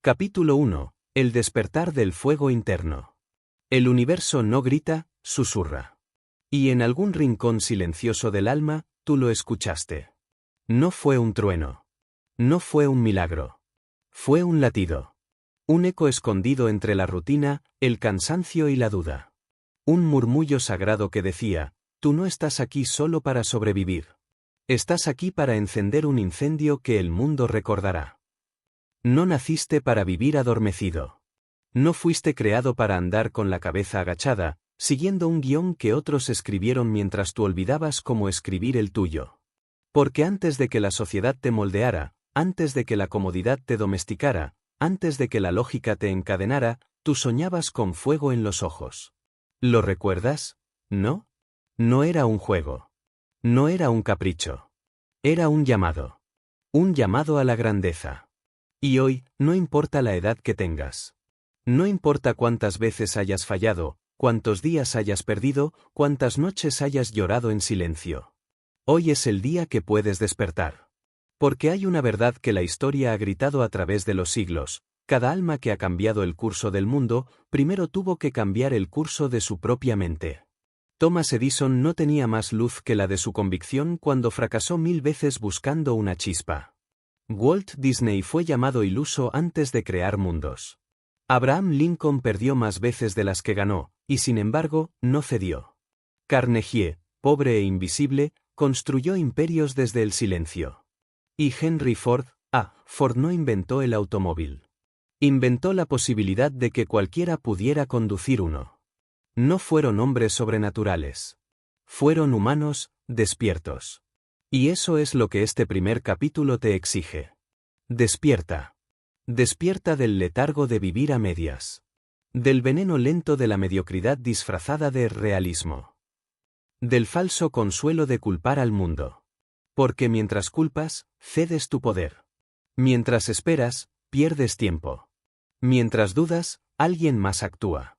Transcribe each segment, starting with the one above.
Capítulo 1. El despertar del fuego interno. El universo no grita, susurra. Y en algún rincón silencioso del alma, tú lo escuchaste. No fue un trueno. No fue un milagro. Fue un latido. Un eco escondido entre la rutina, el cansancio y la duda. Un murmullo sagrado que decía, tú no estás aquí solo para sobrevivir. Estás aquí para encender un incendio que el mundo recordará. No naciste para vivir adormecido. No fuiste creado para andar con la cabeza agachada, siguiendo un guión que otros escribieron mientras tú olvidabas cómo escribir el tuyo. Porque antes de que la sociedad te moldeara, antes de que la comodidad te domesticara, antes de que la lógica te encadenara, tú soñabas con fuego en los ojos. ¿Lo recuerdas? ¿No? No era un juego. No era un capricho. Era un llamado. Un llamado a la grandeza. Y hoy, no importa la edad que tengas. No importa cuántas veces hayas fallado, cuántos días hayas perdido, cuántas noches hayas llorado en silencio. Hoy es el día que puedes despertar. Porque hay una verdad que la historia ha gritado a través de los siglos: cada alma que ha cambiado el curso del mundo, primero tuvo que cambiar el curso de su propia mente. Thomas Edison no tenía más luz que la de su convicción cuando fracasó 1000 veces buscando una chispa. Walt Disney fue llamado iluso antes de crear mundos. Abraham Lincoln perdió más veces de las que ganó, y sin embargo, no cedió. Carnegie, pobre e invisible, construyó imperios desde el silencio. Y Henry Ford no inventó el automóvil. Inventó la posibilidad de que cualquiera pudiera conducir uno. No fueron hombres sobrenaturales. Fueron humanos, despiertos. Y eso es lo que este primer capítulo te exige. Despierta. Despierta del letargo de vivir a medias. Del veneno lento de la mediocridad disfrazada de realismo. Del falso consuelo de culpar al mundo. Porque mientras culpas, cedes tu poder. Mientras esperas, pierdes tiempo. Mientras dudas, alguien más actúa.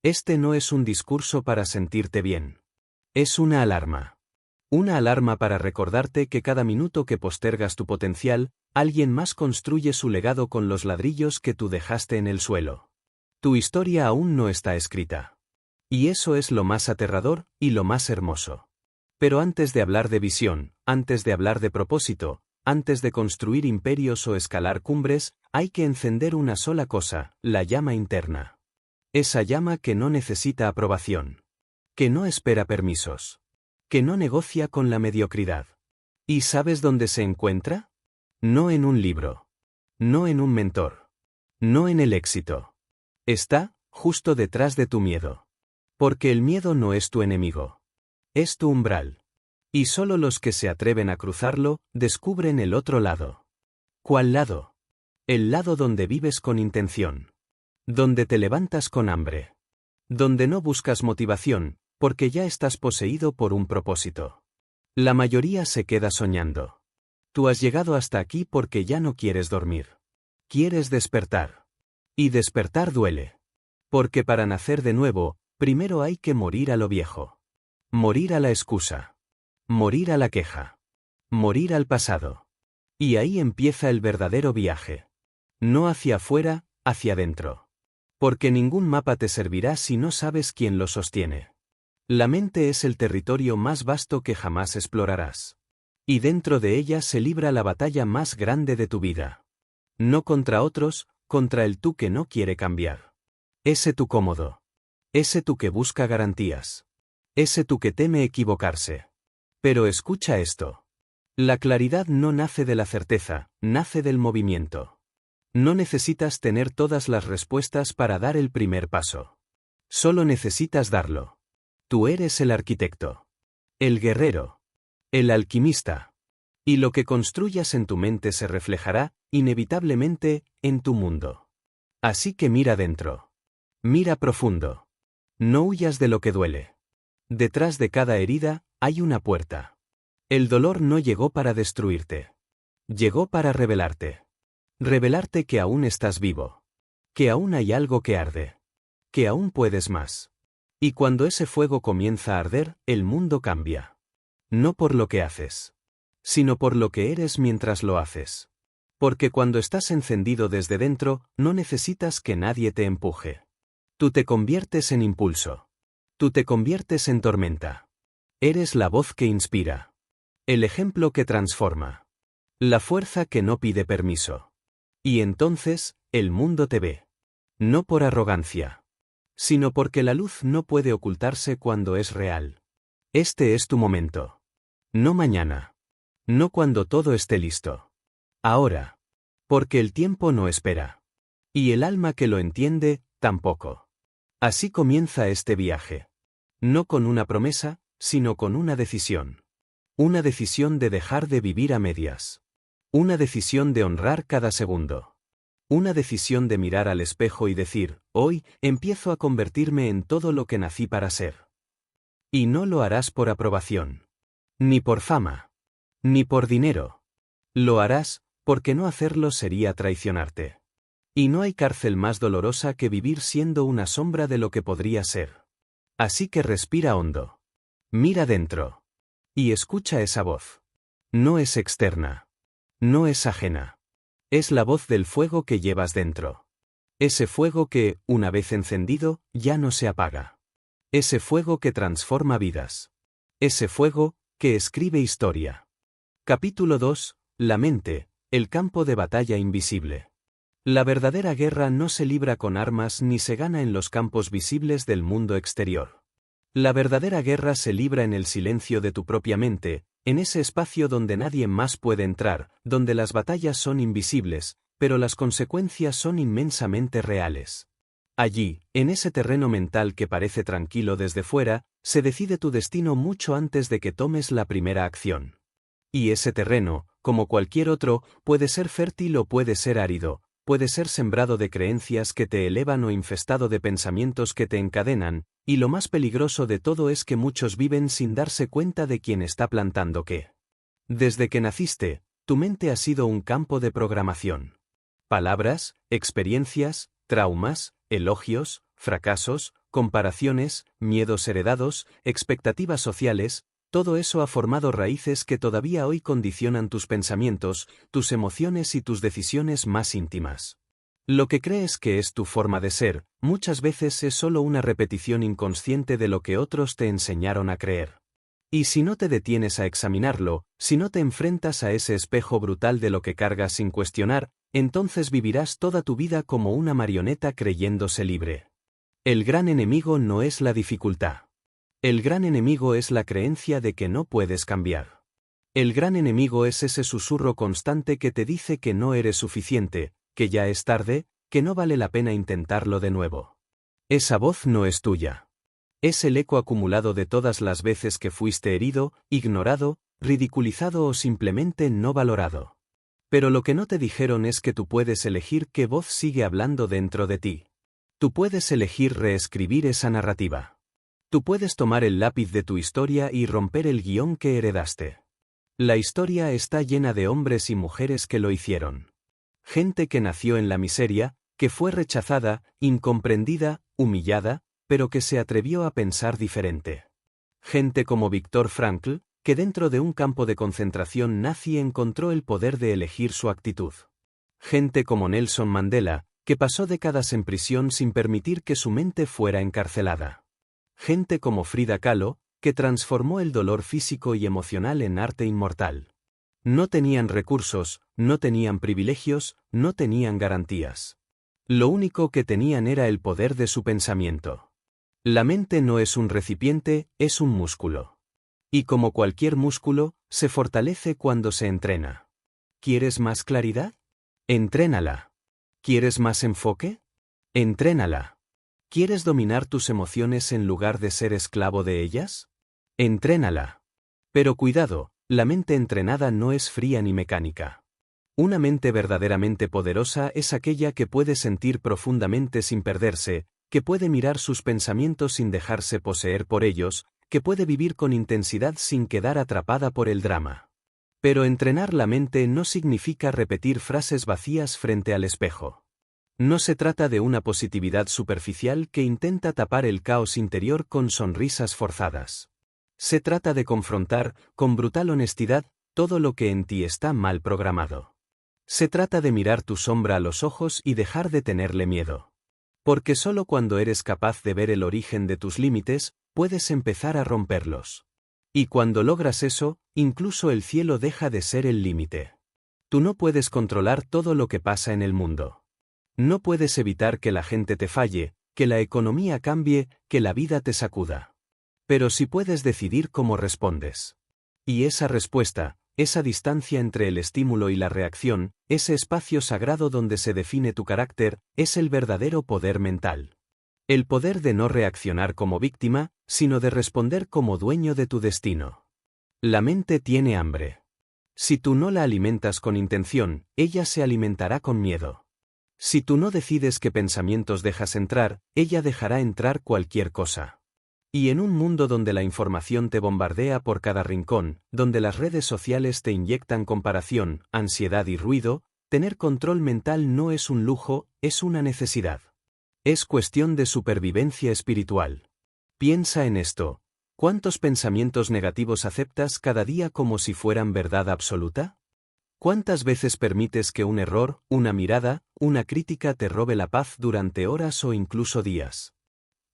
Este no es un discurso para sentirte bien. Es una alarma. Una alarma para recordarte que cada minuto que postergas tu potencial, alguien más construye su legado con los ladrillos que tú dejaste en el suelo. Tu historia aún no está escrita. Y eso es lo más aterrador y lo más hermoso. Pero antes de hablar de visión, antes de hablar de propósito, antes de construir imperios o escalar cumbres, hay que encender una sola cosa: la llama interna. Esa llama que no necesita aprobación. Que no espera permisos. Que no negocia con la mediocridad. ¿Y sabes dónde se encuentra? No en un libro. No en un mentor. No en el éxito. Está, justo detrás de tu miedo. Porque el miedo no es tu enemigo. Es tu umbral. Y solo los que se atreven a cruzarlo, descubren el otro lado. ¿Cuál lado? El lado donde vives con intención. Donde te levantas con hambre. Donde no buscas motivación, porque ya estás poseído por un propósito. La mayoría se queda soñando. Tú has llegado hasta aquí porque ya no quieres dormir. Quieres despertar. Y despertar duele. Porque para nacer de nuevo, primero hay que morir a lo viejo. Morir a la excusa. Morir a la queja. Morir al pasado. Y ahí empieza el verdadero viaje. No hacia afuera, hacia adentro. Porque ningún mapa te servirá si no sabes quién lo sostiene. La mente es el territorio más vasto que jamás explorarás. Y dentro de ella se libra la batalla más grande de tu vida. No contra otros, contra el tú que no quiere cambiar. Ese tú cómodo. Ese tú que busca garantías. Ese tú que teme equivocarse. Pero escucha esto. La claridad no nace de la certeza, nace del movimiento. No necesitas tener todas las respuestas para dar el primer paso. Solo necesitas darlo. Tú eres el arquitecto. El guerrero. El alquimista. Y lo que construyas en tu mente se reflejará, inevitablemente, en tu mundo. Así que mira dentro. Mira profundo. No huyas de lo que duele. Detrás de cada herida, hay una puerta. El dolor no llegó para destruirte. Llegó para revelarte. Revelarte que aún estás vivo. Que aún hay algo que arde. Que aún puedes más. Y cuando ese fuego comienza a arder, el mundo cambia. No por lo que haces. Sino por lo que eres mientras lo haces. Porque cuando estás encendido desde dentro, no necesitas que nadie te empuje. Tú te conviertes en impulso. Tú te conviertes en tormenta. Eres la voz que inspira. El ejemplo que transforma. La fuerza que no pide permiso. Y entonces, el mundo te ve. No por arrogancia, sino porque la luz no puede ocultarse cuando es real. Este es tu momento. No mañana. No cuando todo esté listo. Ahora. Porque el tiempo no espera. Y el alma que lo entiende, tampoco. Así comienza este viaje. No con una promesa, sino con una decisión. Una decisión de dejar de vivir a medias. Una decisión de honrar cada segundo. Una decisión de mirar al espejo y decir, hoy, empiezo a convertirme en todo lo que nací para ser. Y no lo harás por aprobación. Ni por fama. Ni por dinero. Lo harás, porque no hacerlo sería traicionarte. Y no hay cárcel más dolorosa que vivir siendo una sombra de lo que podría ser. Así que respira hondo. Mira dentro. Y escucha esa voz. No es externa. No es ajena. Es la voz del fuego que llevas dentro. Ese fuego que, una vez encendido, ya no se apaga. Ese fuego que transforma vidas. Ese fuego, que escribe historia. Capítulo 2. La mente, el campo de batalla invisible. La verdadera guerra no se libra con armas ni se gana en los campos visibles del mundo exterior. La verdadera guerra se libra en el silencio de tu propia mente, en ese espacio donde nadie más puede entrar, donde las batallas son invisibles, pero las consecuencias son inmensamente reales. Allí, en ese terreno mental que parece tranquilo desde fuera, se decide tu destino mucho antes de que tomes la primera acción. Y ese terreno, como cualquier otro, puede ser fértil o puede ser árido, puede ser sembrado de creencias que te elevan o infestado de pensamientos que te encadenan, y lo más peligroso de todo es que muchos viven sin darse cuenta de quién está plantando qué. Desde que naciste, tu mente ha sido un campo de programación. Palabras, experiencias, traumas, elogios, fracasos, comparaciones, miedos heredados, expectativas sociales, todo eso ha formado raíces que todavía hoy condicionan tus pensamientos, tus emociones y tus decisiones más íntimas. Lo que crees que es tu forma de ser, muchas veces es solo una repetición inconsciente de lo que otros te enseñaron a creer. Y si no te detienes a examinarlo, si no te enfrentas a ese espejo brutal de lo que cargas sin cuestionar, entonces vivirás toda tu vida como una marioneta creyéndose libre. El gran enemigo no es la dificultad. El gran enemigo es la creencia de que no puedes cambiar. El gran enemigo es ese susurro constante que te dice que no eres suficiente, que ya es tarde, que no vale la pena intentarlo de nuevo. Esa voz no es tuya. Es el eco acumulado de todas las veces que fuiste herido, ignorado, ridiculizado o simplemente no valorado. Pero lo que no te dijeron es que tú puedes elegir qué voz sigue hablando dentro de ti. Tú puedes elegir reescribir esa narrativa. Tú puedes tomar el lápiz de tu historia y romper el guión que heredaste. La historia está llena de hombres y mujeres que lo hicieron. Gente que nació en la miseria, que fue rechazada, incomprendida, humillada, pero que se atrevió a pensar diferente. Gente como Viktor Frankl, que dentro de un campo de concentración nazi encontró el poder de elegir su actitud. Gente como Nelson Mandela, que pasó décadas en prisión sin permitir que su mente fuera encarcelada. Gente como Frida Kahlo, que transformó el dolor físico y emocional en arte inmortal. No tenían recursos, no tenían privilegios, no tenían garantías. Lo único que tenían era el poder de su pensamiento. La mente no es un recipiente, es un músculo. Y como cualquier músculo, se fortalece cuando se entrena. ¿Quieres más claridad? Entrénala. ¿Quieres más enfoque? Entrénala. ¿Quieres dominar tus emociones en lugar de ser esclavo de ellas? Entrénala. Pero cuidado, la mente entrenada no es fría ni mecánica. Una mente verdaderamente poderosa es aquella que puede sentir profundamente sin perderse, que puede mirar sus pensamientos sin dejarse poseer por ellos, que puede vivir con intensidad sin quedar atrapada por el drama. Pero entrenar la mente no significa repetir frases vacías frente al espejo. No se trata de una positividad superficial que intenta tapar el caos interior con sonrisas forzadas. Se trata de confrontar, con brutal honestidad, todo lo que en ti está mal programado. Se trata de mirar tu sombra a los ojos y dejar de tenerle miedo. Porque solo cuando eres capaz de ver el origen de tus límites, puedes empezar a romperlos. Y cuando logras eso, incluso el cielo deja de ser el límite. Tú no puedes controlar todo lo que pasa en el mundo. No puedes evitar que la gente te falle, que la economía cambie, que la vida te sacuda. Pero sí puedes decidir cómo respondes. Y esa respuesta, esa distancia entre el estímulo y la reacción, ese espacio sagrado donde se define tu carácter, es el verdadero poder mental. El poder de no reaccionar como víctima, sino de responder como dueño de tu destino. La mente tiene hambre. Si tú no la alimentas con intención, ella se alimentará con miedo. Si tú no decides qué pensamientos dejas entrar, ella dejará entrar cualquier cosa. Y en un mundo donde la información te bombardea por cada rincón, donde las redes sociales te inyectan comparación, ansiedad y ruido, tener control mental no es un lujo, es una necesidad. Es cuestión de supervivencia espiritual. Piensa en esto. ¿Cuántos pensamientos negativos aceptas cada día como si fueran verdad absoluta? ¿Cuántas veces permites que un error, una mirada, una crítica te robe la paz durante horas o incluso días?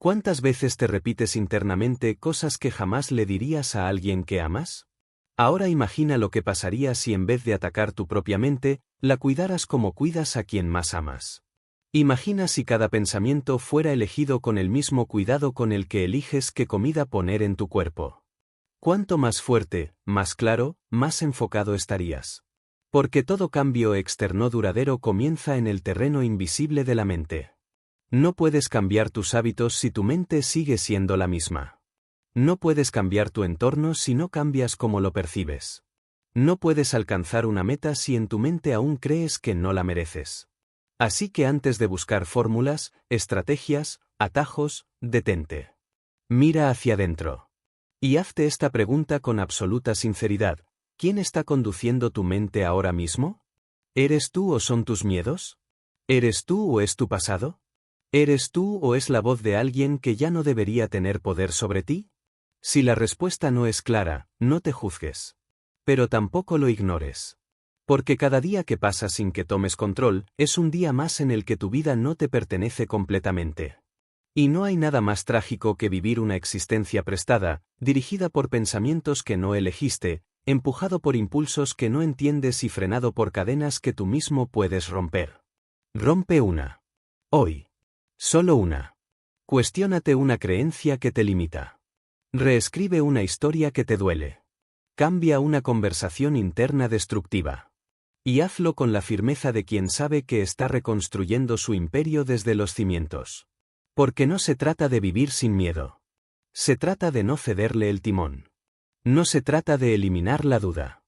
¿Cuántas veces te repites internamente cosas que jamás le dirías a alguien que amas? Ahora imagina lo que pasaría si en vez de atacar tu propia mente, la cuidaras como cuidas a quien más amas. Imagina si cada pensamiento fuera elegido con el mismo cuidado con el que eliges qué comida poner en tu cuerpo. ¿Cuánto más fuerte, más claro, más enfocado estarías? Porque todo cambio externo duradero comienza en el terreno invisible de la mente. No puedes cambiar tus hábitos si tu mente sigue siendo la misma. No puedes cambiar tu entorno si no cambias cómo lo percibes. No puedes alcanzar una meta si en tu mente aún crees que no la mereces. Así que antes de buscar fórmulas, estrategias, atajos, detente. Mira hacia adentro. Y hazte esta pregunta con absoluta sinceridad. ¿Quién está conduciendo tu mente ahora mismo? ¿Eres tú o son tus miedos? ¿Eres tú o es tu pasado? ¿Eres tú o es la voz de alguien que ya no debería tener poder sobre ti? Si la respuesta no es clara, no te juzgues. Pero tampoco lo ignores. Porque cada día que pasa sin que tomes control, es un día más en el que tu vida no te pertenece completamente. Y no hay nada más trágico que vivir una existencia prestada, dirigida por pensamientos que no elegiste, empujado por impulsos que no entiendes y frenado por cadenas que tú mismo puedes romper. Rompe una. Hoy. Solo una. Cuestiónate una creencia que te limita. Reescribe una historia que te duele. Cambia una conversación interna destructiva. Y hazlo con la firmeza de quien sabe que está reconstruyendo su imperio desde los cimientos. Porque no se trata de vivir sin miedo. Se trata de no cederle el timón. No se trata de eliminar la duda.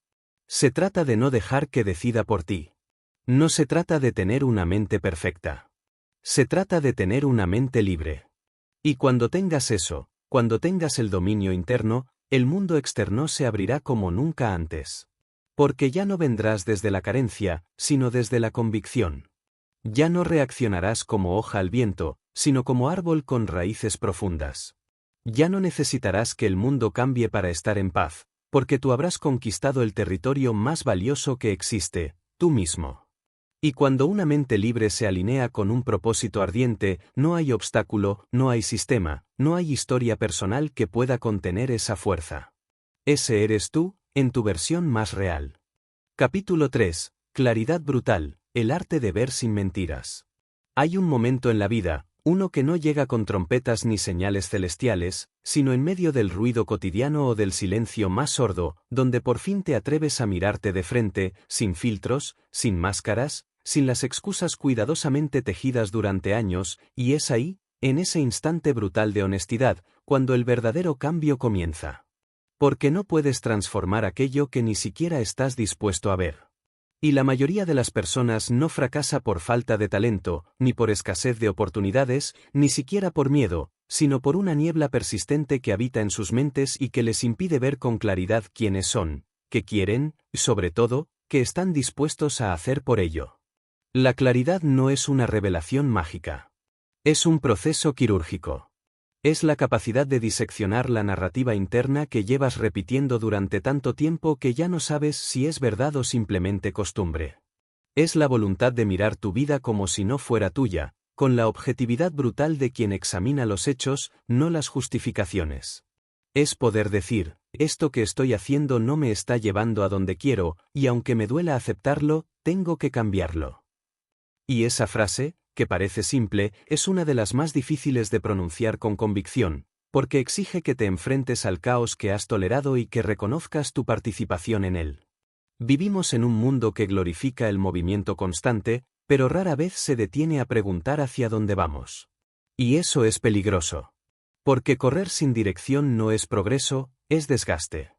Se trata de no dejar que decida por ti. No se trata de tener una mente perfecta. Se trata de tener una mente libre. Y cuando tengas eso, cuando tengas el dominio interno, el mundo externo se abrirá como nunca antes. Porque ya no vendrás desde la carencia, sino desde la convicción. Ya no reaccionarás como hoja al viento, sino como árbol con raíces profundas. Ya no necesitarás que el mundo cambie para estar en paz, porque tú habrás conquistado el territorio más valioso que existe, tú mismo. Y cuando una mente libre se alinea con un propósito ardiente, no hay obstáculo, no hay sistema, no hay historia personal que pueda contener esa fuerza. Ese eres tú, en tu versión más real. Capítulo 3. Claridad brutal, el arte de ver sin mentiras. Hay un momento en la vida, uno que no llega con trompetas ni señales celestiales, sino en medio del ruido cotidiano o del silencio más sordo, donde por fin te atreves a mirarte de frente, sin filtros, sin máscaras, sin las excusas cuidadosamente tejidas durante años, y es ahí, en ese instante brutal de honestidad, cuando el verdadero cambio comienza. Porque no puedes transformar aquello que ni siquiera estás dispuesto a ver. Y la mayoría de las personas no fracasa por falta de talento, ni por escasez de oportunidades, ni siquiera por miedo, sino por una niebla persistente que habita en sus mentes y que les impide ver con claridad quiénes son, qué quieren, y sobre todo, qué están dispuestos a hacer por ello. La claridad no es una revelación mágica. Es un proceso quirúrgico. Es la capacidad de diseccionar la narrativa interna que llevas repitiendo durante tanto tiempo que ya no sabes si es verdad o simplemente costumbre. Es la voluntad de mirar tu vida como si no fuera tuya, con la objetividad brutal de quien examina los hechos, no las justificaciones. Es poder decir, esto que estoy haciendo no me está llevando a donde quiero, y aunque me duela aceptarlo, tengo que cambiarlo. Y esa frase, que parece simple, es una de las más difíciles de pronunciar con convicción, porque exige que te enfrentes al caos que has tolerado y que reconozcas tu participación en él. Vivimos en un mundo que glorifica el movimiento constante, pero rara vez se detiene a preguntar hacia dónde vamos. Y eso es peligroso. Porque correr sin dirección no es progreso, es desgaste.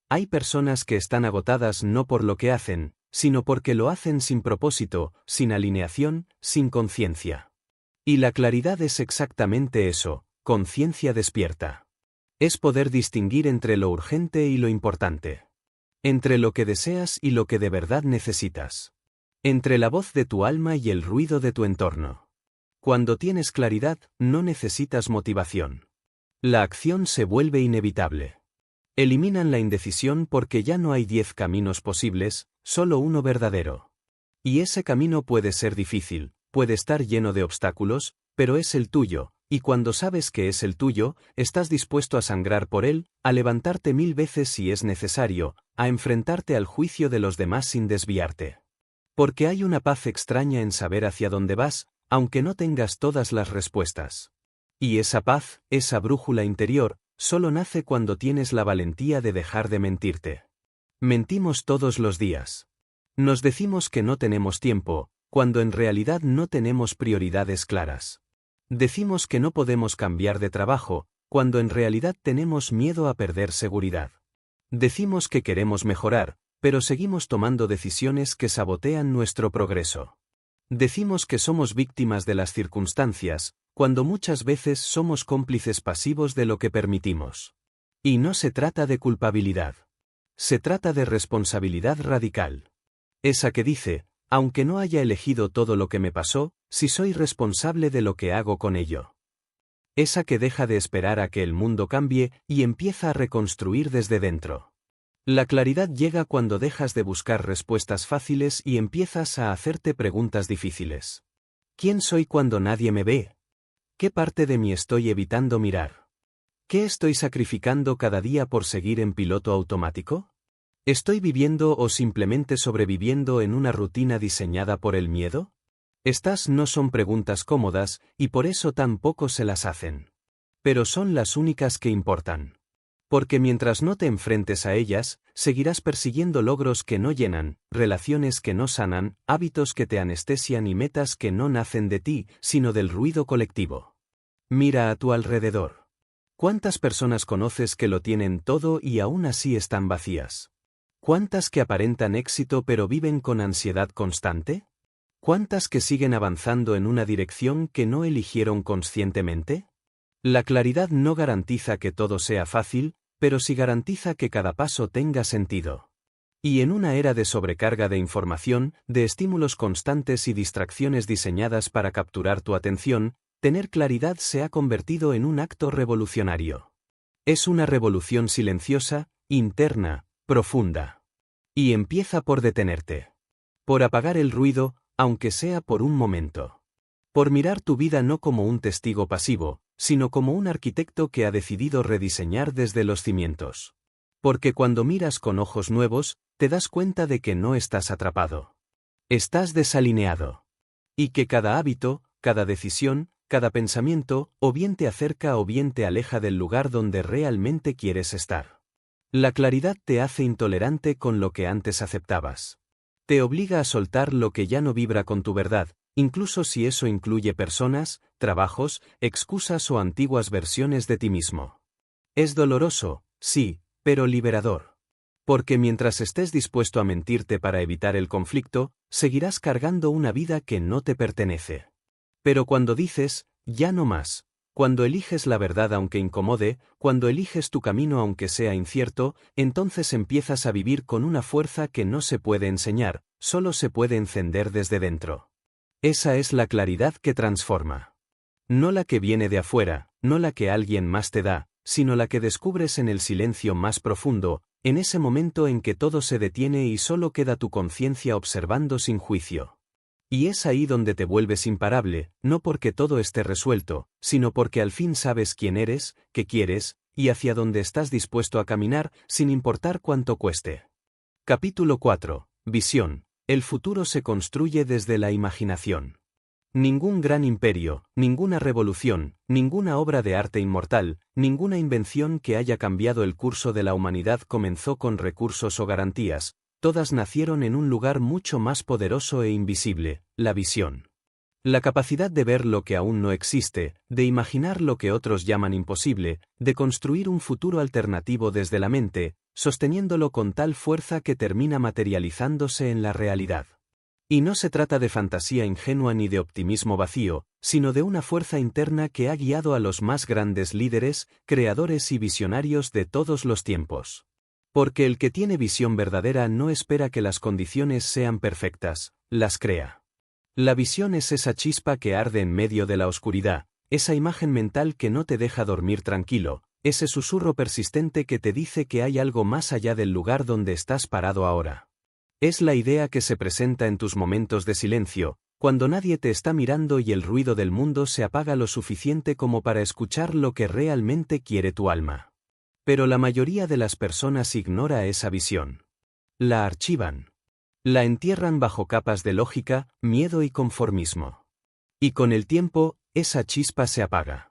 Hay personas que están agotadas no por lo que hacen, sino porque lo hacen sin propósito, sin alineación, sin conciencia. Y la claridad es exactamente eso, conciencia despierta. Es poder distinguir entre lo urgente y lo importante. Entre lo que deseas y lo que de verdad necesitas. Entre la voz de tu alma y el ruido de tu entorno. Cuando tienes claridad, no necesitas motivación. La acción se vuelve inevitable. Eliminan la indecisión porque ya no hay 10 caminos posibles, solo uno verdadero. Y ese camino puede ser difícil, puede estar lleno de obstáculos, pero es el tuyo, y cuando sabes que es el tuyo, estás dispuesto a sangrar por él, a levantarte 1000 veces si es necesario, a enfrentarte al juicio de los demás sin desviarte. Porque hay una paz extraña en saber hacia dónde vas, aunque no tengas todas las respuestas. Y esa paz, esa brújula interior, solo nace cuando tienes la valentía de dejar de mentirte. Mentimos todos los días. Nos decimos que no tenemos tiempo, cuando en realidad no tenemos prioridades claras. Decimos que no podemos cambiar de trabajo, cuando en realidad tenemos miedo a perder seguridad. Decimos que queremos mejorar, pero seguimos tomando decisiones que sabotean nuestro progreso. Decimos que somos víctimas de las circunstancias, cuando muchas veces somos cómplices pasivos de lo que permitimos. Y no se trata de culpabilidad. Se trata de responsabilidad radical. Esa que dice, aunque no haya elegido todo lo que me pasó, sí soy responsable de lo que hago con ello. Esa que deja de esperar a que el mundo cambie y empieza a reconstruir desde dentro. La claridad llega cuando dejas de buscar respuestas fáciles y empiezas a hacerte preguntas difíciles. ¿Quién soy cuando nadie me ve? ¿Qué parte de mí estoy evitando mirar? ¿Qué estoy sacrificando cada día por seguir en piloto automático? ¿Estoy viviendo o simplemente sobreviviendo en una rutina diseñada por el miedo? Estas no son preguntas cómodas, y por eso tampoco se las hacen. Pero son las únicas que importan. Porque mientras no te enfrentes a ellas, seguirás persiguiendo logros que no llenan, relaciones que no sanan, hábitos que te anestesian y metas que no nacen de ti, sino del ruido colectivo. Mira a tu alrededor. ¿Cuántas personas conoces que lo tienen todo y aún así están vacías? ¿Cuántas que aparentan éxito pero viven con ansiedad constante? ¿Cuántas que siguen avanzando en una dirección que no eligieron conscientemente? La claridad no garantiza que todo sea fácil, pero sí garantiza que cada paso tenga sentido. Y en una era de sobrecarga de información, de estímulos constantes y distracciones diseñadas para capturar tu atención, tener claridad se ha convertido en un acto revolucionario. Es una revolución silenciosa, interna, profunda. Y empieza por detenerte. Por apagar el ruido, aunque sea por un momento. Por mirar tu vida no como un testigo pasivo, sino como un arquitecto que ha decidido rediseñar desde los cimientos. Porque cuando miras con ojos nuevos, te das cuenta de que no estás atrapado. Estás desalineado. Y que cada hábito, cada decisión, cada pensamiento, o bien te acerca o bien te aleja del lugar donde realmente quieres estar. La claridad te hace intolerante con lo que antes aceptabas. Te obliga a soltar lo que ya no vibra con tu verdad, incluso si eso incluye personas, trabajos, excusas o antiguas versiones de ti mismo. Es doloroso, sí, pero liberador. Porque mientras estés dispuesto a mentirte para evitar el conflicto, seguirás cargando una vida que no te pertenece. Pero cuando dices, ya no más, cuando eliges la verdad aunque incomode, cuando eliges tu camino aunque sea incierto, entonces empiezas a vivir con una fuerza que no se puede enseñar, solo se puede encender desde dentro. Esa es la claridad que transforma. No la que viene de afuera, no la que alguien más te da, sino la que descubres en el silencio más profundo, en ese momento en que todo se detiene y solo queda tu conciencia observando sin juicio. Y es ahí donde te vuelves imparable, no porque todo esté resuelto, sino porque al fin sabes quién eres, qué quieres, y hacia dónde estás dispuesto a caminar, sin importar cuánto cueste. Capítulo 4. Visión. El futuro se construye desde la imaginación. Ningún gran imperio, ninguna revolución, ninguna obra de arte inmortal, ninguna invención que haya cambiado el curso de la humanidad comenzó con recursos o garantías, todas nacieron en un lugar mucho más poderoso e invisible, la visión. La capacidad de ver lo que aún no existe, de imaginar lo que otros llaman imposible, de construir un futuro alternativo desde la mente, sosteniéndolo con tal fuerza que termina materializándose en la realidad. Y no se trata de fantasía ingenua ni de optimismo vacío, sino de una fuerza interna que ha guiado a los más grandes líderes, creadores y visionarios de todos los tiempos. Porque el que tiene visión verdadera no espera que las condiciones sean perfectas, las crea. La visión es esa chispa que arde en medio de la oscuridad, esa imagen mental que no te deja dormir tranquilo, ese susurro persistente que te dice que hay algo más allá del lugar donde estás parado ahora. Es la idea que se presenta en tus momentos de silencio, cuando nadie te está mirando y el ruido del mundo se apaga lo suficiente como para escuchar lo que realmente quiere tu alma. Pero la mayoría de las personas ignora esa visión. La archivan. La entierran bajo capas de lógica, miedo y conformismo. Y con el tiempo, esa chispa se apaga.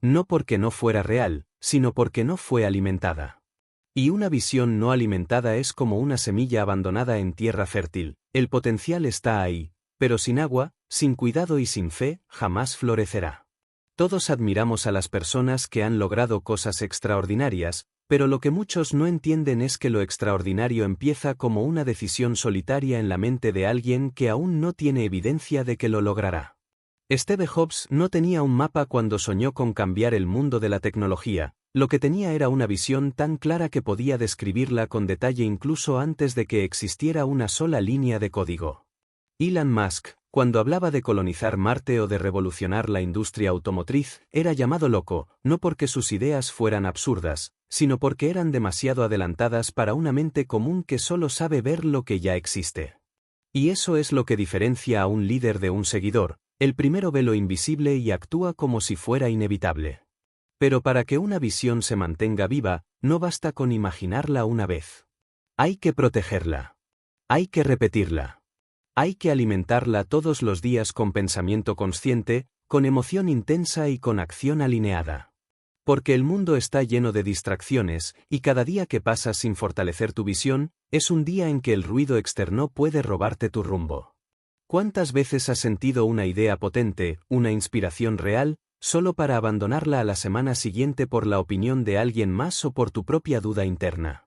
No porque no fuera real, sino porque no fue alimentada. Y una visión no alimentada es como una semilla abandonada en tierra fértil, el potencial está ahí, pero sin agua, sin cuidado y sin fe, jamás florecerá. Todos admiramos a las personas que han logrado cosas extraordinarias, pero lo que muchos no entienden es que lo extraordinario empieza como una decisión solitaria en la mente de alguien que aún no tiene evidencia de que lo logrará. Steve Jobs no tenía un mapa cuando soñó con cambiar el mundo de la tecnología, lo que tenía era una visión tan clara que podía describirla con detalle incluso antes de que existiera una sola línea de código. Elon Musk, cuando hablaba de colonizar Marte o de revolucionar la industria automotriz, era llamado loco, no porque sus ideas fueran absurdas, sino porque eran demasiado adelantadas para una mente común que solo sabe ver lo que ya existe. Y eso es lo que diferencia a un líder de un seguidor, el primero ve lo invisible y actúa como si fuera inevitable. Pero para que una visión se mantenga viva, no basta con imaginarla una vez. Hay que protegerla. Hay que repetirla. Hay que alimentarla todos los días con pensamiento consciente, con emoción intensa y con acción alineada. Porque el mundo está lleno de distracciones, y cada día que pasas sin fortalecer tu visión, es un día en que el ruido externo puede robarte tu rumbo. ¿Cuántas veces has sentido una idea potente, una inspiración real, solo para abandonarla a la semana siguiente por la opinión de alguien más o por tu propia duda interna?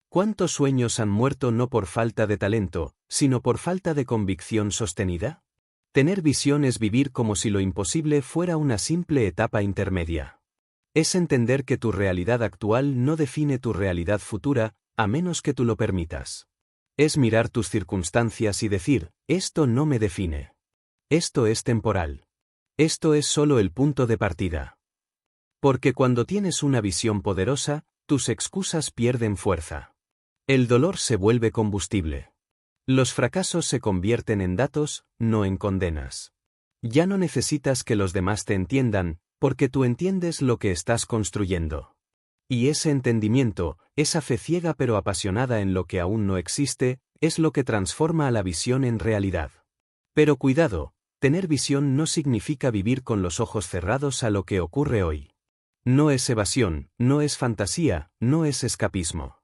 ¿Cuántos sueños han muerto no por falta de talento, sino por falta de convicción sostenida? Tener visión es vivir como si lo imposible fuera una simple etapa intermedia. Es entender que tu realidad actual no define tu realidad futura, a menos que tú lo permitas. Es mirar tus circunstancias y decir, esto no me define. Esto es temporal. Esto es solo el punto de partida. Porque cuando tienes una visión poderosa, tus excusas pierden fuerza. El dolor se vuelve combustible. Los fracasos se convierten en datos, no en condenas. Ya no necesitas que los demás te entiendan, porque tú entiendes lo que estás construyendo. Y ese entendimiento, esa fe ciega pero apasionada en lo que aún no existe, es lo que transforma a la visión en realidad. Pero cuidado, tener visión no significa vivir con los ojos cerrados a lo que ocurre hoy. No es evasión, no es fantasía, no es escapismo.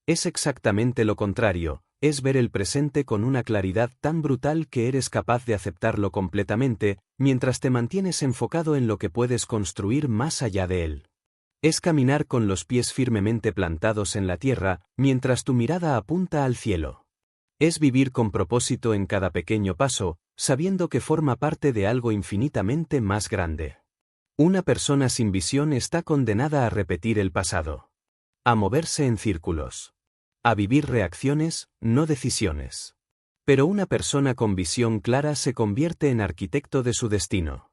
Es exactamente lo contrario, es ver el presente con una claridad tan brutal que eres capaz de aceptarlo completamente, mientras te mantienes enfocado en lo que puedes construir más allá de él. Es caminar con los pies firmemente plantados en la tierra, mientras tu mirada apunta al cielo. Es vivir con propósito en cada pequeño paso, sabiendo que forma parte de algo infinitamente más grande. Una persona sin visión está condenada a repetir el pasado. A moverse en círculos. A vivir reacciones, no decisiones. Pero una persona con visión clara se convierte en arquitecto de su destino.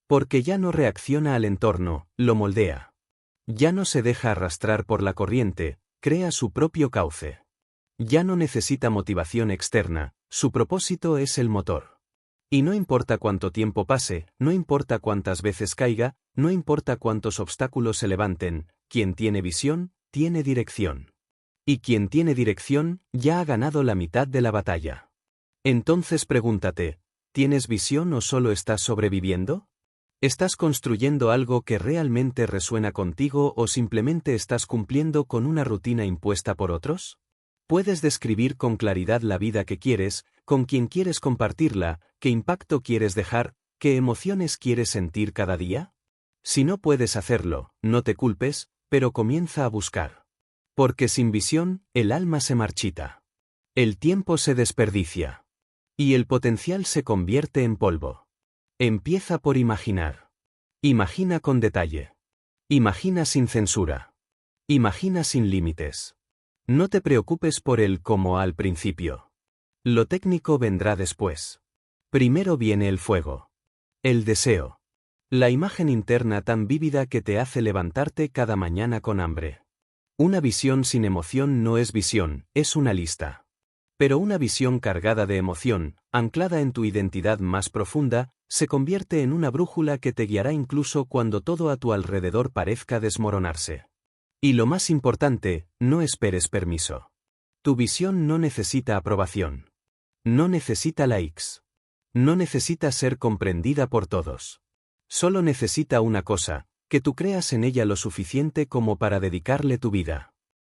Porque ya no reacciona al entorno, lo moldea. Ya no se deja arrastrar por la corriente, crea su propio cauce. Ya no necesita motivación externa, su propósito es el motor. Y no importa cuánto tiempo pase, no importa cuántas veces caiga, no importa cuántos obstáculos se levanten, quien tiene visión, tiene dirección. Y quien tiene dirección, ya ha ganado la mitad de la batalla. Entonces pregúntate, ¿tienes visión o solo estás sobreviviendo? ¿Estás construyendo algo que realmente resuena contigo o simplemente estás cumpliendo con una rutina impuesta por otros? ¿Puedes describir con claridad la vida que quieres, con quién quieres compartirla, qué impacto quieres dejar, qué emociones quieres sentir cada día? Si no puedes hacerlo, no te culpes, pero comienza a buscar. Porque sin visión, el alma se marchita. El tiempo se desperdicia. Y el potencial se convierte en polvo. Empieza por imaginar. Imagina con detalle. Imagina sin censura. Imagina sin límites. No te preocupes por el cómo al principio. Lo técnico vendrá después. Primero viene el fuego. El deseo. La imagen interna tan vívida que te hace levantarte cada mañana con hambre. Una visión sin emoción no es visión, es una lista. Pero una visión cargada de emoción, anclada en tu identidad más profunda, se convierte en una brújula que te guiará incluso cuando todo a tu alrededor parezca desmoronarse. Y lo más importante, no esperes permiso. Tu visión no necesita aprobación. No necesita likes. No necesita ser comprendida por todos. Solo necesita una cosa, que tú creas en ella lo suficiente como para dedicarle tu vida.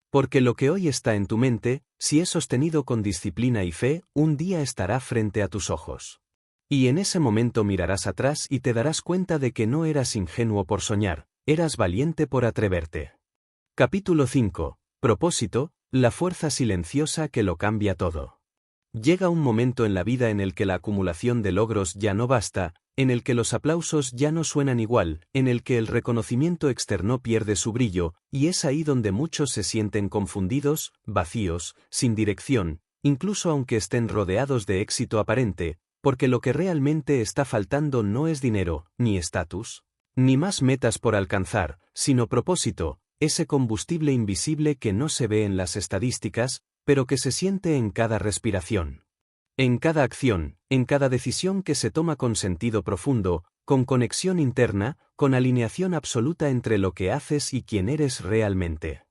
Porque lo que hoy está en tu mente, si es sostenido con disciplina y fe, un día estará frente a tus ojos. Y en ese momento mirarás atrás y te darás cuenta de que no eras ingenuo por soñar, eras valiente por atreverte. Capítulo 5. Propósito, la fuerza silenciosa que lo cambia todo. Llega un momento en la vida en el que la acumulación de logros ya no basta, en el que los aplausos ya no suenan igual, en el que el reconocimiento externo pierde su brillo, y es ahí donde muchos se sienten confundidos, vacíos, sin dirección, incluso aunque estén rodeados de éxito aparente, porque lo que realmente está faltando no es dinero, ni estatus, ni más metas por alcanzar, sino propósito, ese combustible invisible que no se ve en las estadísticas, pero que se siente en cada respiración. En cada acción, en cada decisión que se toma con sentido profundo, con conexión interna, con alineación absoluta entre lo que haces y quién eres realmente.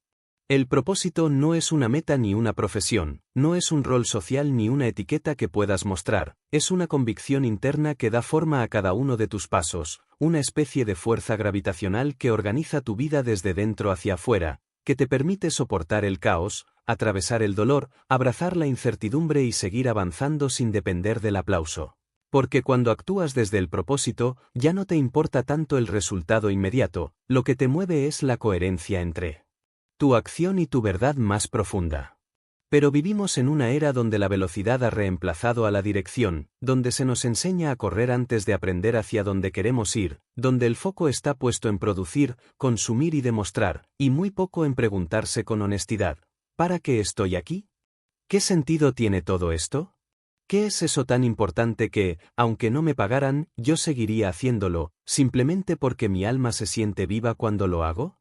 El propósito no es una meta ni una profesión, no es un rol social ni una etiqueta que puedas mostrar, es una convicción interna que da forma a cada uno de tus pasos, una especie de fuerza gravitacional que organiza tu vida desde dentro hacia afuera, que te permite soportar el caos, atravesar el dolor, abrazar la incertidumbre y seguir avanzando sin depender del aplauso. Porque cuando actúas desde el propósito, ya no te importa tanto el resultado inmediato, lo que te mueve es la coherencia entre tu acción y tu verdad más profunda. Pero vivimos en una era donde la velocidad ha reemplazado a la dirección, donde se nos enseña a correr antes de aprender hacia dónde queremos ir, donde el foco está puesto en producir, consumir y demostrar, y muy poco en preguntarse con honestidad, ¿para qué estoy aquí? ¿Qué sentido tiene todo esto? ¿Qué es eso tan importante que, aunque no me pagaran, yo seguiría haciéndolo, simplemente porque mi alma se siente viva cuando lo hago?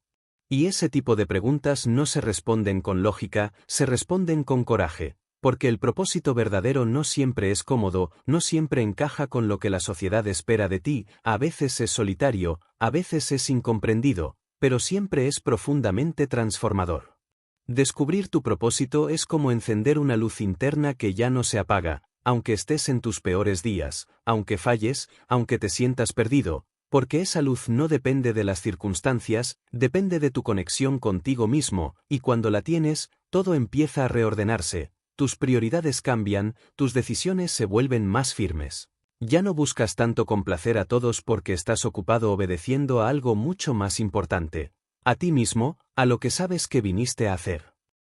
Y ese tipo de preguntas no se responden con lógica, se responden con coraje, porque el propósito verdadero no siempre es cómodo, no siempre encaja con lo que la sociedad espera de ti, a veces es solitario, a veces es incomprendido, pero siempre es profundamente transformador. Descubrir tu propósito es como encender una luz interna que ya no se apaga, aunque estés en tus peores días, aunque falles, aunque te sientas perdido, porque esa luz no depende de las circunstancias, depende de tu conexión contigo mismo, y cuando la tienes, todo empieza a reordenarse, tus prioridades cambian, tus decisiones se vuelven más firmes. Ya no buscas tanto complacer a todos porque estás ocupado obedeciendo a algo mucho más importante, a ti mismo, a lo que sabes que viniste a hacer.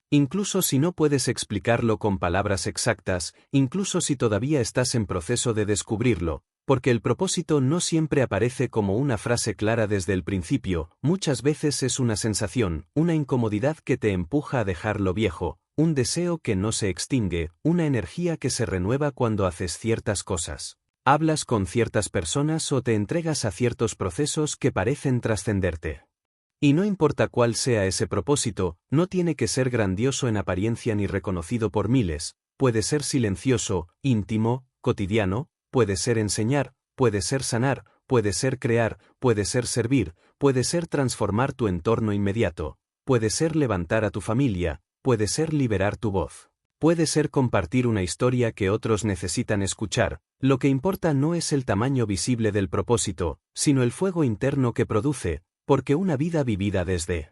Incluso si no puedes explicarlo con palabras exactas, incluso si todavía estás en proceso de descubrirlo, porque el propósito no siempre aparece como una frase clara desde el principio, muchas veces es una sensación, una incomodidad que te empuja a dejar lo viejo, un deseo que no se extingue, una energía que se renueva cuando haces ciertas cosas, hablas con ciertas personas o te entregas a ciertos procesos que parecen trascenderte. Y no importa cuál sea ese propósito, no tiene que ser grandioso en apariencia ni reconocido por miles, puede ser silencioso, íntimo, cotidiano, puede ser enseñar, puede ser sanar, puede ser crear, puede ser servir, puede ser transformar tu entorno inmediato, puede ser levantar a tu familia, puede ser liberar tu voz. Puede ser compartir una historia que otros necesitan escuchar. Lo que importa no es el tamaño visible del propósito, sino el fuego interno que produce, porque una vida vivida desde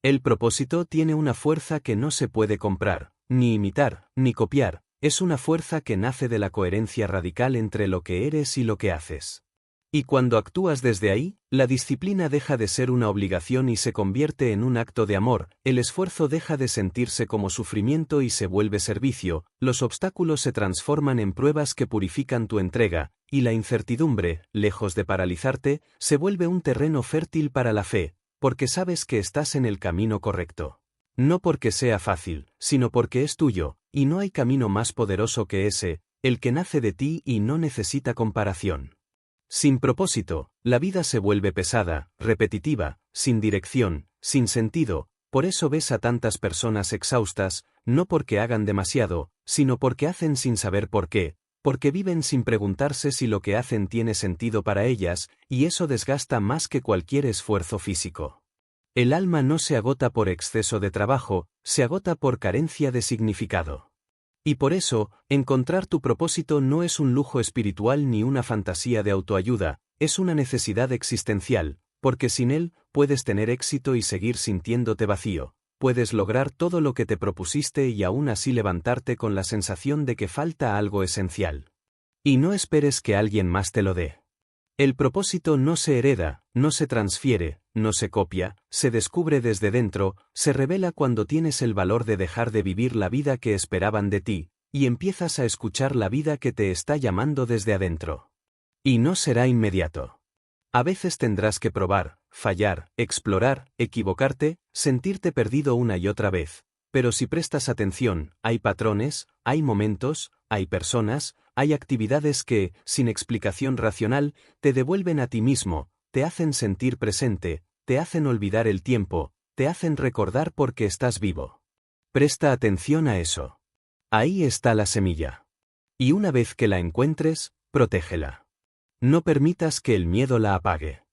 el propósito tiene una fuerza que no se puede comprar, ni imitar, ni copiar, es una fuerza que nace de la coherencia radical entre lo que eres y lo que haces. Y cuando actúas desde ahí, la disciplina deja de ser una obligación y se convierte en un acto de amor, el esfuerzo deja de sentirse como sufrimiento y se vuelve servicio, los obstáculos se transforman en pruebas que purifican tu entrega, y la incertidumbre, lejos de paralizarte, se vuelve un terreno fértil para la fe, porque sabes que estás en el camino correcto. No porque sea fácil, sino porque es tuyo, y no hay camino más poderoso que ese, el que nace de ti y no necesita comparación. Sin propósito, la vida se vuelve pesada, repetitiva, sin dirección, sin sentido, por eso ves a tantas personas exhaustas, no porque hagan demasiado, sino porque hacen sin saber por qué, porque viven sin preguntarse si lo que hacen tiene sentido para ellas, y eso desgasta más que cualquier esfuerzo físico. El alma no se agota por exceso de trabajo, se agota por carencia de significado. Y por eso, encontrar tu propósito no es un lujo espiritual ni una fantasía de autoayuda, es una necesidad existencial, porque sin él, puedes tener éxito y seguir sintiéndote vacío, puedes lograr todo lo que te propusiste y aún así levantarte con la sensación de que falta algo esencial. Y no esperes que alguien más te lo dé. El propósito no se hereda, no se transfiere, no se copia, se descubre desde dentro, se revela cuando tienes el valor de dejar de vivir la vida que esperaban de ti, y empiezas a escuchar la vida que te está llamando desde adentro. Y no será inmediato. A veces tendrás que probar, fallar, explorar, equivocarte, sentirte perdido una y otra vez. Pero si prestas atención, hay patrones, hay momentos, hay personas, hay actividades que, sin explicación racional, te devuelven a ti mismo, te hacen sentir presente, te hacen olvidar el tiempo, te hacen recordar por qué estás vivo. Presta atención a eso. Ahí está la semilla. Y una vez que la encuentres, protégela. No permitas que el miedo la apague.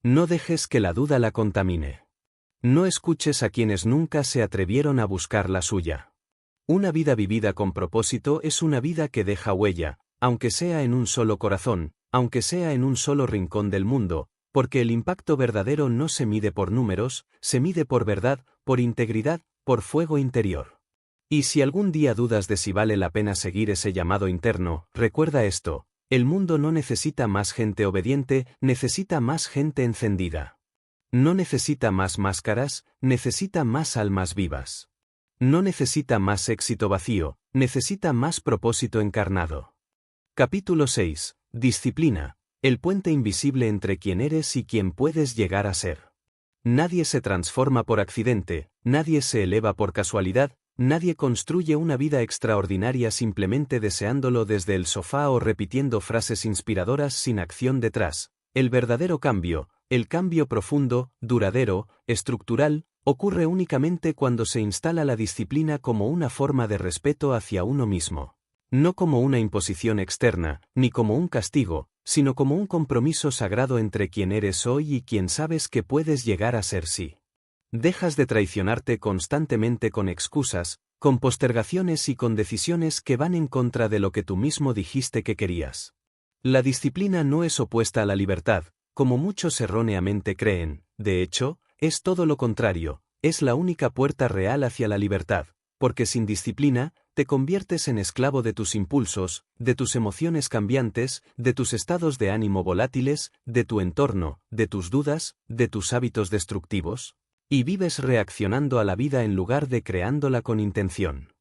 No dejes que la duda la contamine. No escuches a quienes nunca se atrevieron a buscar la suya. Una vida vivida con propósito es una vida que deja huella, aunque sea en un solo corazón, aunque sea en un solo rincón del mundo, porque el impacto verdadero no se mide por números, se mide por verdad, por integridad, por fuego interior. Y si algún día dudas de si vale la pena seguir ese llamado interno, recuerda esto, el mundo no necesita más gente obediente, necesita más gente encendida. No necesita más máscaras, necesita más almas vivas. No necesita más éxito vacío, necesita más propósito encarnado. Capítulo 6. Disciplina, el puente invisible entre quien eres y quien puedes llegar a ser. Nadie se transforma por accidente, nadie se eleva por casualidad, nadie construye una vida extraordinaria simplemente deseándolo desde el sofá o repitiendo frases inspiradoras sin acción detrás. El verdadero cambio, el cambio profundo, duradero, estructural, ocurre únicamente cuando se instala la disciplina como una forma de respeto hacia uno mismo. No como una imposición externa, ni como un castigo, sino como un compromiso sagrado entre quien eres hoy y quien sabes que puedes llegar a ser sí. Dejas de traicionarte constantemente con excusas, con postergaciones y con decisiones que van en contra de lo que tú mismo dijiste que querías. La disciplina no es opuesta a la libertad, como muchos erróneamente creen, de hecho, es todo lo contrario, es la única puerta real hacia la libertad, porque sin disciplina, te conviertes en esclavo de tus impulsos, de tus emociones cambiantes, de tus estados de ánimo volátiles, de tu entorno, de tus dudas, de tus hábitos destructivos, y vives reaccionando a la vida en lugar de creándola con intención.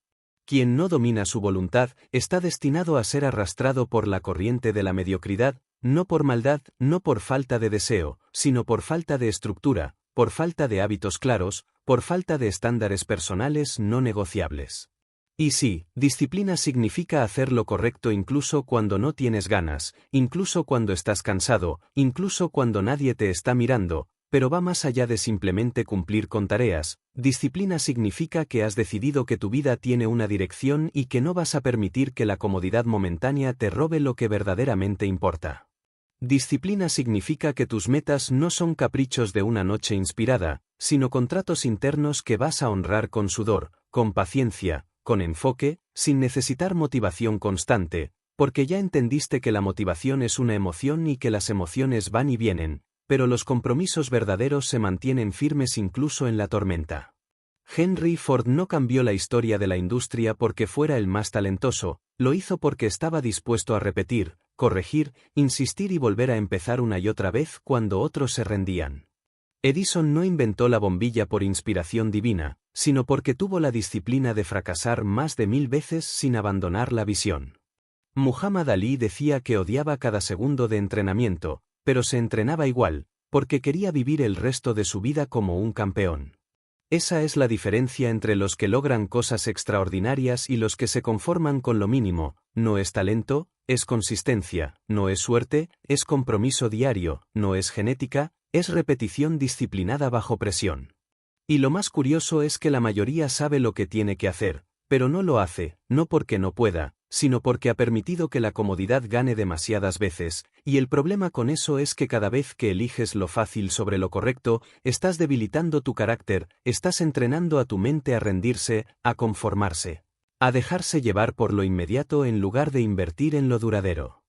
Quien no domina su voluntad está destinado a ser arrastrado por la corriente de la mediocridad, no por maldad, no por falta de deseo, sino por falta de estructura, por falta de hábitos claros, por falta de estándares personales no negociables. Y sí, disciplina significa hacer lo correcto incluso cuando no tienes ganas, incluso cuando estás cansado, incluso cuando nadie te está mirando, pero va más allá de simplemente cumplir con tareas. Disciplina significa que has decidido que tu vida tiene una dirección y que no vas a permitir que la comodidad momentánea te robe lo que verdaderamente importa. Disciplina significa que tus metas no son caprichos de una noche inspirada, sino contratos internos que vas a honrar con sudor, con paciencia, con enfoque, sin necesitar motivación constante, porque ya entendiste que la motivación es una emoción y que las emociones van y vienen, pero los compromisos verdaderos se mantienen firmes incluso en la tormenta. Henry Ford no cambió la historia de la industria porque fuera el más talentoso, lo hizo porque estaba dispuesto a repetir, corregir, insistir y volver a empezar una y otra vez cuando otros se rendían. Edison no inventó la bombilla por inspiración divina, sino porque tuvo la disciplina de fracasar más de 1000 veces sin abandonar la visión. Muhammad Ali decía que odiaba cada segundo de entrenamiento, pero se entrenaba igual, porque quería vivir el resto de su vida como un campeón. Esa es la diferencia entre los que logran cosas extraordinarias y los que se conforman con lo mínimo. No es talento, es consistencia; no es suerte, es compromiso diario; no es genética, es repetición disciplinada bajo presión. Y lo más curioso es que la mayoría sabe lo que tiene que hacer, pero no lo hace, no porque no pueda, sino porque ha permitido que la comodidad gane demasiadas veces, y el problema con eso es que cada vez que eliges lo fácil sobre lo correcto, estás debilitando tu carácter, estás entrenando a tu mente a rendirse, a conformarse, a dejarse llevar por lo inmediato en lugar de invertir en lo duradero.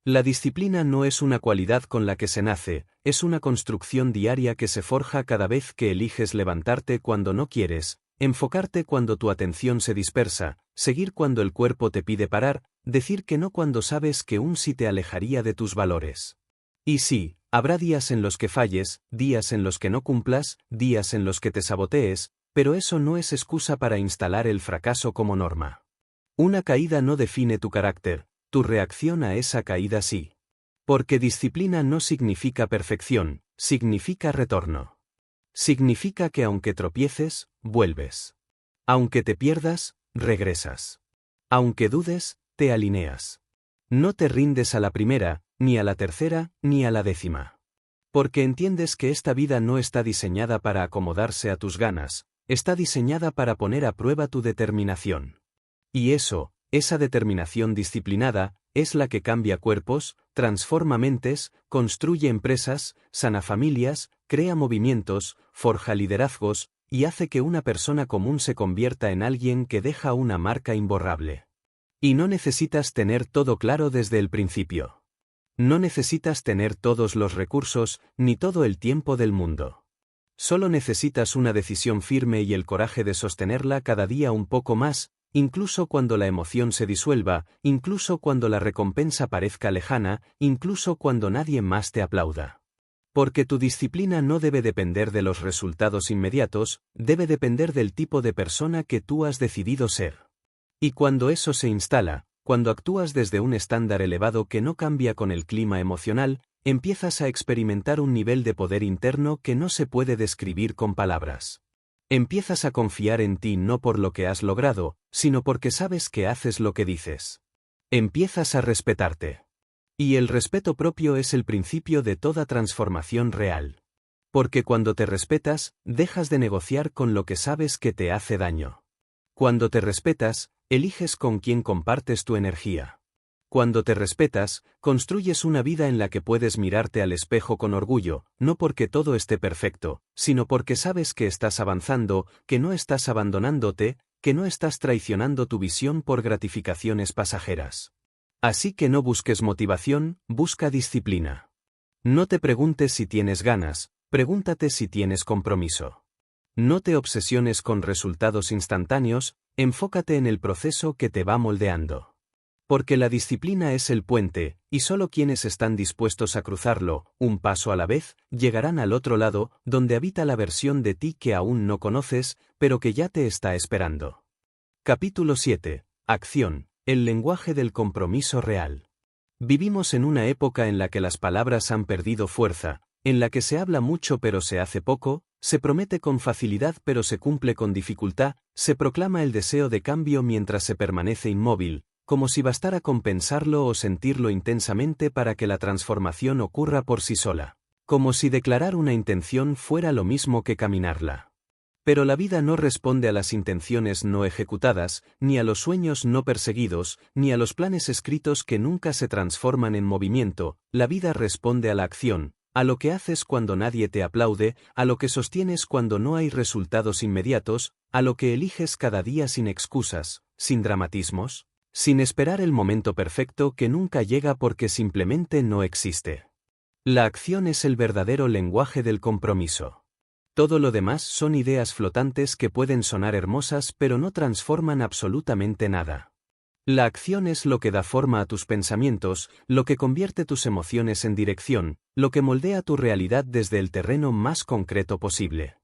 La disciplina no es una cualidad con la que se nace, es una construcción diaria que se forja cada vez que eliges levantarte cuando no quieres, enfocarte cuando tu atención se dispersa, seguir cuando el cuerpo te pide parar, decir que no cuando sabes que un sí te alejaría de tus valores. Y sí, habrá días en los que falles, días en los que no cumplas, días en los que te sabotees, pero eso no es excusa para instalar el fracaso como norma. Una caída no define tu carácter, tu reacción a esa caída sí. Porque disciplina no significa perfección, significa retorno. Significa que aunque tropieces, vuelves. Aunque te pierdas, regresas. Aunque dudes, te alineas. No te rindes a la primera, ni a la tercera, ni a la 10ª. Porque entiendes que esta vida no está diseñada para acomodarse a tus ganas, está diseñada para poner a prueba tu determinación. Y esa determinación disciplinada, es la que cambia cuerpos, transforma mentes, construye empresas, sana familias, crea movimientos, forja liderazgos, y hace que una persona común se convierta en alguien que deja una marca imborrable. Y no necesitas tener todo claro desde el principio. No necesitas tener todos los recursos, ni todo el tiempo del mundo. Solo necesitas una decisión firme y el coraje de sostenerla cada día un poco más, incluso cuando la emoción se disuelva, incluso cuando la recompensa parezca lejana, incluso cuando nadie más te aplauda. Porque tu disciplina no debe depender de los resultados inmediatos, debe depender del tipo de persona que tú has decidido ser. Y cuando eso se instala, cuando actúas desde un estándar elevado que no cambia con el clima emocional, empiezas a experimentar un nivel de poder interno que no se puede describir con palabras. Empiezas a confiar en ti no por lo que has logrado, sino porque sabes que haces lo que dices. Empiezas a respetarte. Y el respeto propio es el principio de toda transformación real. Porque cuando te respetas, dejas de negociar con lo que sabes que te hace daño. Cuando te respetas, eliges con quién compartes tu energía. Cuando te respetas, construyes una vida en la que puedes mirarte al espejo con orgullo, no porque todo esté perfecto, sino porque sabes que estás avanzando, que no estás abandonándote, que no estás traicionando tu visión por gratificaciones pasajeras. Así que no busques motivación, busca disciplina. No te preguntes si tienes ganas, pregúntate si tienes compromiso. No te obsesiones con resultados instantáneos, enfócate en el proceso que te va moldeando. Porque la disciplina es el puente, y solo quienes están dispuestos a cruzarlo, un paso a la vez, llegarán al otro lado, donde habita la versión de ti que aún no conoces, pero que ya te está esperando. Capítulo 7. Acción, el lenguaje del compromiso real. Vivimos en una época en la que las palabras han perdido fuerza, en la que se habla mucho pero se hace poco, se promete con facilidad pero se cumple con dificultad, se proclama el deseo de cambio mientras se permanece inmóvil, como si bastara con pensarlo o sentirlo intensamente para que la transformación ocurra por sí sola. Como si declarar una intención fuera lo mismo que caminarla. Pero la vida no responde a las intenciones no ejecutadas, ni a los sueños no perseguidos, ni a los planes escritos que nunca se transforman en movimiento. La vida responde a la acción, a lo que haces cuando nadie te aplaude, a lo que sostienes cuando no hay resultados inmediatos, a lo que eliges cada día sin excusas, sin dramatismos, sin esperar el momento perfecto que nunca llega porque simplemente no existe. La acción es el verdadero lenguaje del compromiso. Todo lo demás son ideas flotantes que pueden sonar hermosas pero no transforman absolutamente nada. La acción es lo que da forma a tus pensamientos, lo que convierte tus emociones en dirección, lo que moldea tu realidad desde el terreno más concreto posible.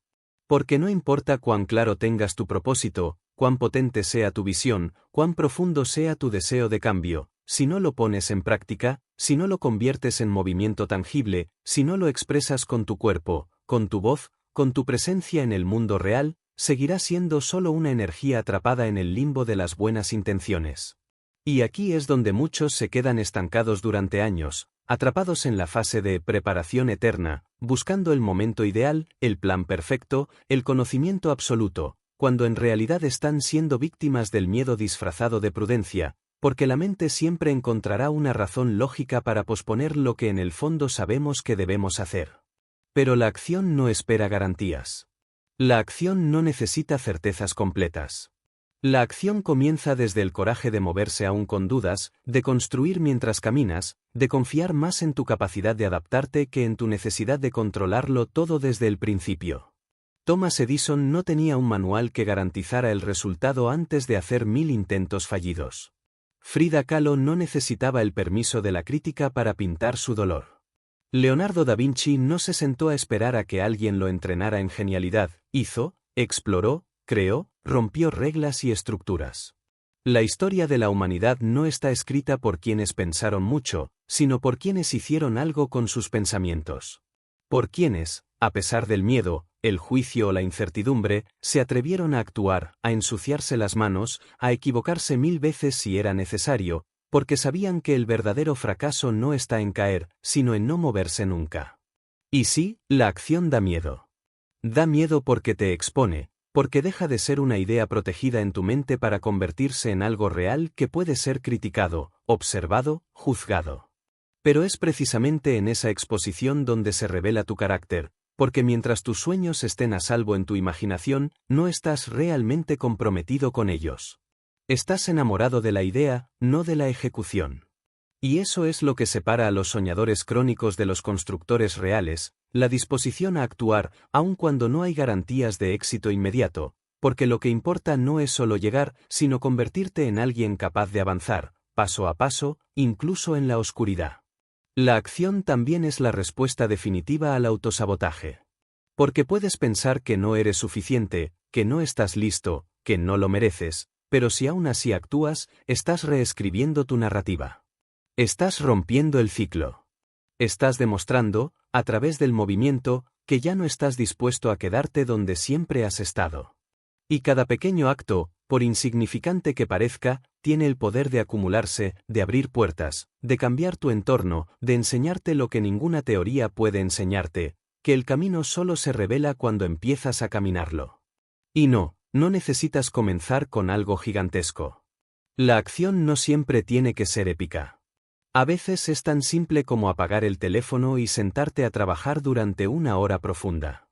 Porque no importa cuán claro tengas tu propósito, cuán potente sea tu visión, cuán profundo sea tu deseo de cambio, si no lo pones en práctica, si no lo conviertes en movimiento tangible, si no lo expresas con tu cuerpo, con tu voz, con tu presencia en el mundo real, seguirá siendo solo una energía atrapada en el limbo de las buenas intenciones. Y aquí es donde muchos se quedan estancados durante años, atrapados en la fase de preparación eterna, buscando el momento ideal, el plan perfecto, el conocimiento absoluto, cuando en realidad están siendo víctimas del miedo disfrazado de prudencia, porque la mente siempre encontrará una razón lógica para posponer lo que en el fondo sabemos que debemos hacer. Pero la acción no espera garantías. La acción no necesita certezas completas. La acción comienza desde el coraje de moverse aún con dudas, de construir mientras caminas, de confiar más en tu capacidad de adaptarte que en tu necesidad de controlarlo todo desde el principio. Thomas Edison no tenía un manual que garantizara el resultado antes de hacer 1000 intentos fallidos. Frida Kahlo no necesitaba el permiso de la crítica para pintar su dolor. Leonardo da Vinci no se sentó a esperar a que alguien lo entrenara en genialidad, hizo, exploró, creó, rompió reglas y estructuras. La historia de la humanidad no está escrita por quienes pensaron mucho, sino por quienes hicieron algo con sus pensamientos. Por quienes, a pesar del miedo, el juicio o la incertidumbre, se atrevieron a actuar, a ensuciarse las manos, a equivocarse 1000 veces si era necesario, porque sabían que el verdadero fracaso no está en caer, sino en no moverse nunca. Y sí, la acción da miedo. Da miedo porque te expone, porque deja de ser una idea protegida en tu mente para convertirse en algo real que puede ser criticado, observado, juzgado. Pero es precisamente en esa exposición donde se revela tu carácter, porque mientras tus sueños estén a salvo en tu imaginación, no estás realmente comprometido con ellos. Estás enamorado de la idea, no de la ejecución. Y eso es lo que separa a los soñadores crónicos de los constructores reales, la disposición a actuar, aun cuando no hay garantías de éxito inmediato, porque lo que importa no es solo llegar, sino convertirte en alguien capaz de avanzar, paso a paso, incluso en la oscuridad. La acción también es la respuesta definitiva al autosabotaje. Porque puedes pensar que no eres suficiente, que no estás listo, que no lo mereces, pero si aún así actúas, estás reescribiendo tu narrativa. Estás rompiendo el ciclo. Estás demostrando, a través del movimiento, que ya no estás dispuesto a quedarte donde siempre has estado. Y cada pequeño acto, por insignificante que parezca, tiene el poder de acumularse, de abrir puertas, de cambiar tu entorno, de enseñarte lo que ninguna teoría puede enseñarte, que el camino solo se revela cuando empiezas a caminarlo. Y no necesitas comenzar con algo gigantesco. La acción no siempre tiene que ser épica. A veces es tan simple como apagar el teléfono y sentarte a trabajar durante una hora profunda.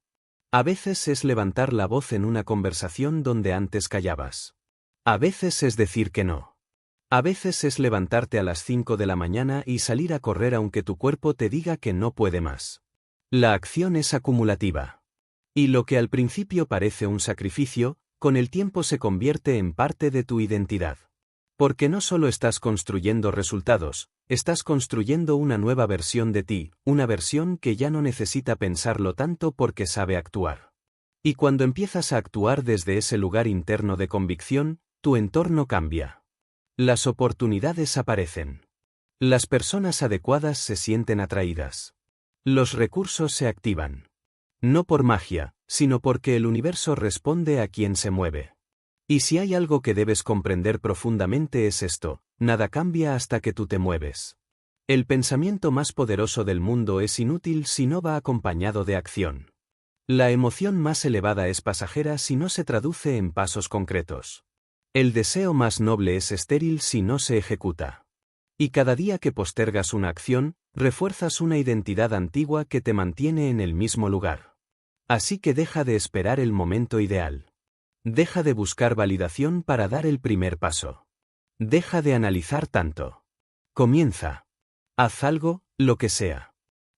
A veces es levantar la voz en una conversación donde antes callabas. A veces es decir que no. A veces es levantarte a las 5 de la mañana y salir a correr aunque tu cuerpo te diga que no puede más. La acción es acumulativa. Y lo que al principio parece un sacrificio, con el tiempo se convierte en parte de tu identidad. Porque no solo estás construyendo resultados, estás construyendo una nueva versión de ti, una versión que ya no necesita pensarlo tanto porque sabe actuar. Y cuando empiezas a actuar desde ese lugar interno de convicción, tu entorno cambia. Las oportunidades aparecen. Las personas adecuadas se sienten atraídas. Los recursos se activan. No por magia, sino porque el universo responde a quien se mueve. Y si hay algo que debes comprender profundamente es esto: nada cambia hasta que tú te mueves. El pensamiento más poderoso del mundo es inútil si no va acompañado de acción. La emoción más elevada es pasajera si no se traduce en pasos concretos. El deseo más noble es estéril si no se ejecuta. Y cada día que postergas una acción, refuerzas una identidad antigua que te mantiene en el mismo lugar. Así que deja de esperar el momento ideal. Deja de buscar validación para dar el primer paso. Deja de analizar tanto. Comienza. Haz algo, lo que sea.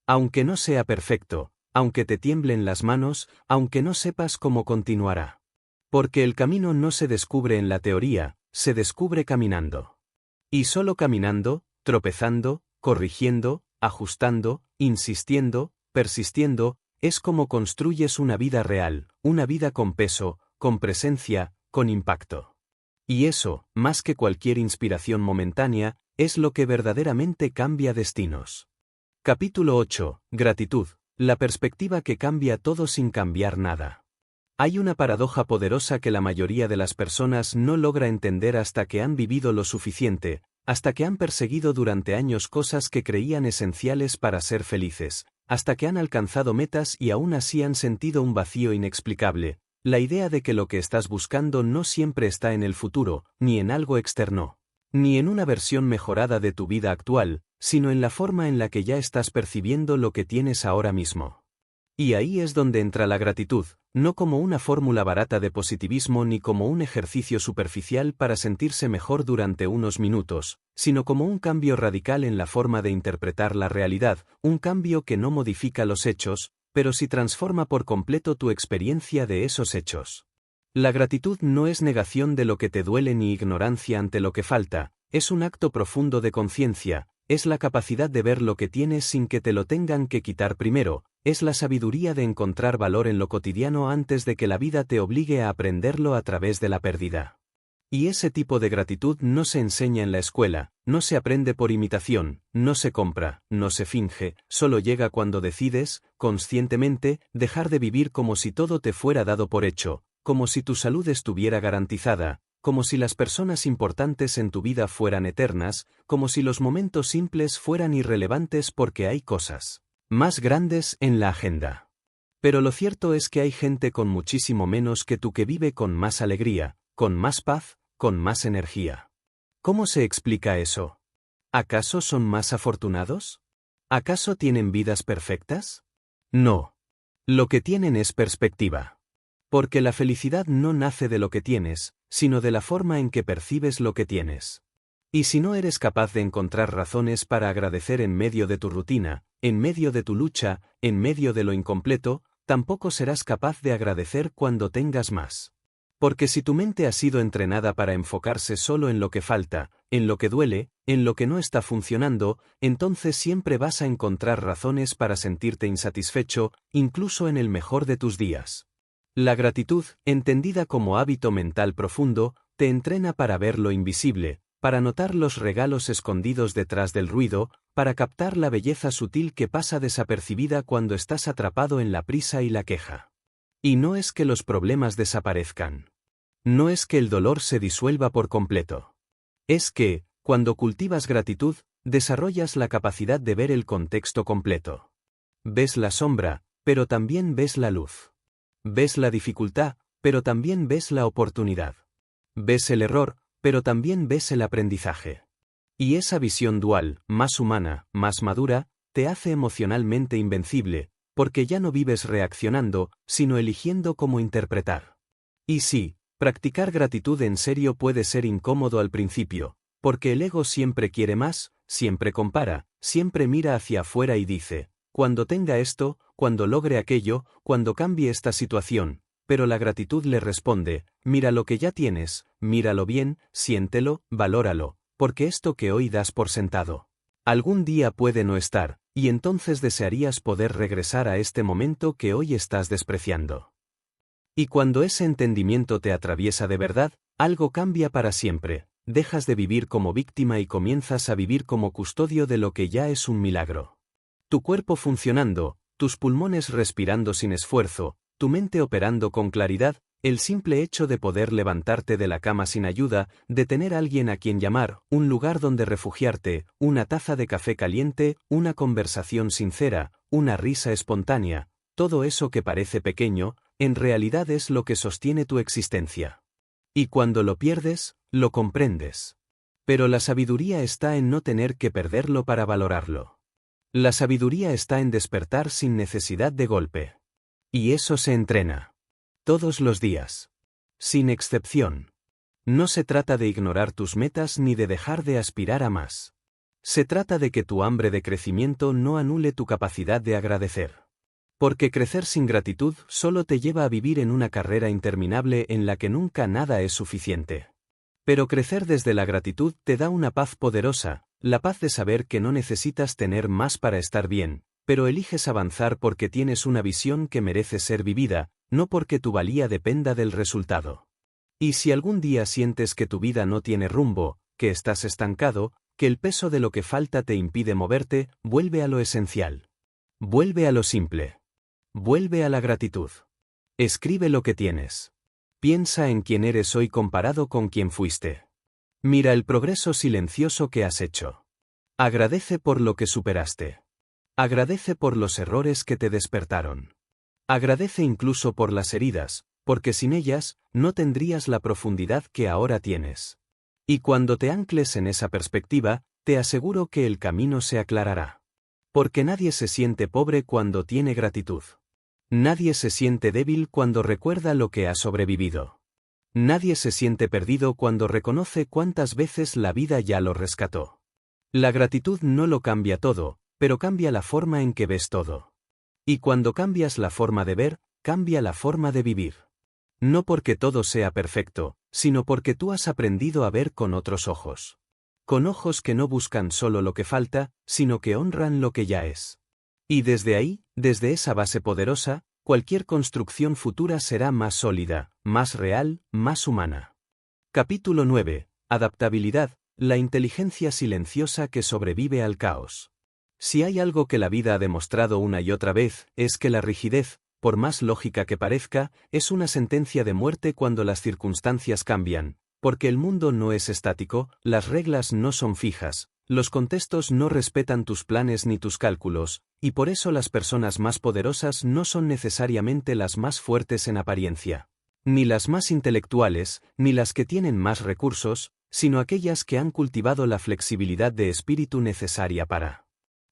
Aunque no sea perfecto, aunque te tiemblen las manos, aunque no sepas cómo continuará. Porque el camino no se descubre en la teoría, se descubre caminando. Y solo caminando, tropezando, corrigiendo, ajustando, insistiendo, persistiendo, es como construyes una vida real, una vida con peso, con presencia, con impacto. Y eso, más que cualquier inspiración momentánea, es lo que verdaderamente cambia destinos. Capítulo 8. Gratitud. La perspectiva que cambia todo sin cambiar nada. Hay una paradoja poderosa que la mayoría de las personas no logra entender hasta que han vivido lo suficiente, hasta que han perseguido durante años cosas que creían esenciales para ser felices, hasta que han alcanzado metas y aún así han sentido un vacío inexplicable, la idea de que lo que estás buscando no siempre está en el futuro, ni en algo externo, ni en una versión mejorada de tu vida actual, sino en la forma en la que ya estás percibiendo lo que tienes ahora mismo. Y ahí es donde entra la gratitud, no como una fórmula barata de positivismo ni como un ejercicio superficial para sentirse mejor durante unos minutos, sino como un cambio radical en la forma de interpretar la realidad, un cambio que no modifica los hechos, pero sí transforma por completo tu experiencia de esos hechos. La gratitud no es negación de lo que te duele ni ignorancia ante lo que falta, es un acto profundo de conciencia, es la capacidad de ver lo que tienes sin que te lo tengan que quitar primero, es la sabiduría de encontrar valor en lo cotidiano antes de que la vida te obligue a aprenderlo a través de la pérdida. Y ese tipo de gratitud no se enseña en la escuela, no se aprende por imitación, no se compra, no se finge, solo llega cuando decides, conscientemente, dejar de vivir como si todo te fuera dado por hecho, como si tu salud estuviera garantizada, como si las personas importantes en tu vida fueran eternas, como si los momentos simples fueran irrelevantes porque hay cosas más grandes en la agenda. Pero lo cierto es que hay gente con muchísimo menos que tú que vive con más alegría, con más paz, con más energía. ¿Cómo se explica eso? ¿Acaso son más afortunados? ¿Acaso tienen vidas perfectas? No. Lo que tienen es perspectiva. Porque la felicidad no nace de lo que tienes, sino de la forma en que percibes lo que tienes. Y si no eres capaz de encontrar razones para agradecer en medio de tu rutina, en medio de tu lucha, en medio de lo incompleto, tampoco serás capaz de agradecer cuando tengas más. Porque si tu mente ha sido entrenada para enfocarse solo en lo que falta, en lo que duele, en lo que no está funcionando, entonces siempre vas a encontrar razones para sentirte insatisfecho, incluso en el mejor de tus días. La gratitud, entendida como hábito mental profundo, te entrena para ver lo invisible, para notar los regalos escondidos detrás del ruido, para captar la belleza sutil que pasa desapercibida cuando estás atrapado en la prisa y la queja. Y no es que los problemas desaparezcan. No es que el dolor se disuelva por completo. Es que, cuando cultivas gratitud, desarrollas la capacidad de ver el contexto completo. Ves la sombra, pero también ves la luz. Ves la dificultad, pero también ves la oportunidad. Ves el error, pero también ves el aprendizaje. Y esa visión dual, más humana, más madura, te hace emocionalmente invencible, porque ya no vives reaccionando, sino eligiendo cómo interpretar. Y sí, practicar gratitud en serio puede ser incómodo al principio, porque el ego siempre quiere más, siempre compara, siempre mira hacia afuera y dice, cuando tenga esto, cuando logre aquello, cuando cambie esta situación, pero la gratitud le responde, mira lo que ya tienes, míralo bien, siéntelo, valóralo, porque esto que hoy das por sentado, algún día puede no estar, y entonces desearías poder regresar a este momento que hoy estás despreciando. Y cuando ese entendimiento te atraviesa de verdad, algo cambia para siempre, dejas de vivir como víctima y comienzas a vivir como custodio de lo que ya es un milagro. Tu cuerpo funcionando, tus pulmones respirando sin esfuerzo, tu mente operando con claridad, El simple hecho de poder levantarte de la cama sin ayuda, de tener alguien a quien llamar, un lugar donde refugiarte, una taza de café caliente, una conversación sincera, una risa espontánea, todo eso que parece pequeño, en realidad es lo que sostiene tu existencia. Y cuando lo pierdes, lo comprendes. Pero la sabiduría está en no tener que perderlo para valorarlo. La sabiduría está en despertar sin necesidad de golpe. Y eso se entrena. Todos los días. Sin excepción. No se trata de ignorar tus metas ni de dejar de aspirar a más. Se trata de que tu hambre de crecimiento no anule tu capacidad de agradecer. Porque crecer sin gratitud solo te lleva a vivir en una carrera interminable en la que nunca nada es suficiente. Pero crecer desde la gratitud te da una paz poderosa, la paz de saber que no necesitas tener más para estar bien, pero eliges avanzar porque tienes una visión que merece ser vivida, no porque tu valía dependa del resultado. Y si algún día sientes que tu vida no tiene rumbo, que estás estancado, que el peso de lo que falta te impide moverte, vuelve a lo esencial. Vuelve a lo simple. Vuelve a la gratitud. Escribe lo que tienes. Piensa en quién eres hoy comparado con quién fuiste. Mira el progreso silencioso que has hecho. Agradece por lo que superaste. Agradece por los errores que te despertaron. Agradece incluso por las heridas, porque sin ellas, no tendrías la profundidad que ahora tienes. Y cuando te ancles en esa perspectiva, te aseguro que el camino se aclarará. Porque nadie se siente pobre cuando tiene gratitud. Nadie se siente débil cuando recuerda lo que ha sobrevivido. Nadie se siente perdido cuando reconoce cuántas veces la vida ya lo rescató. La gratitud no lo cambia todo, pero cambia la forma en que ves todo. Y cuando cambias la forma de ver, cambia la forma de vivir. No porque todo sea perfecto, sino porque tú has aprendido a ver con otros ojos. Con ojos que no buscan solo lo que falta, sino que honran lo que ya es. Y desde ahí, desde esa base poderosa, cualquier construcción futura será más sólida, más real, más humana. Capítulo 9. Adaptabilidad, la inteligencia silenciosa que sobrevive al caos. Si hay algo que la vida ha demostrado una y otra vez, es que la rigidez, por más lógica que parezca, es una sentencia de muerte cuando las circunstancias cambian, porque el mundo no es estático, las reglas no son fijas, los contextos no respetan tus planes ni tus cálculos, y por eso las personas más poderosas no son necesariamente las más fuertes en apariencia, ni las más intelectuales, ni las que tienen más recursos, sino aquellas que han cultivado la flexibilidad de espíritu necesaria para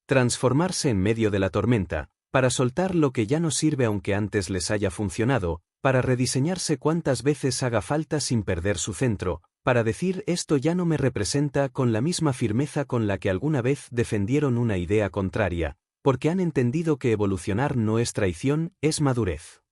transformarse en medio de la tormenta, para soltar lo que ya no sirve aunque antes les haya funcionado, para rediseñarse cuantas veces haga falta sin perder su centro, para decir esto ya no me representa con la misma firmeza con la que alguna vez defendieron una idea contraria, porque han entendido que evolucionar no es traición, es madurez.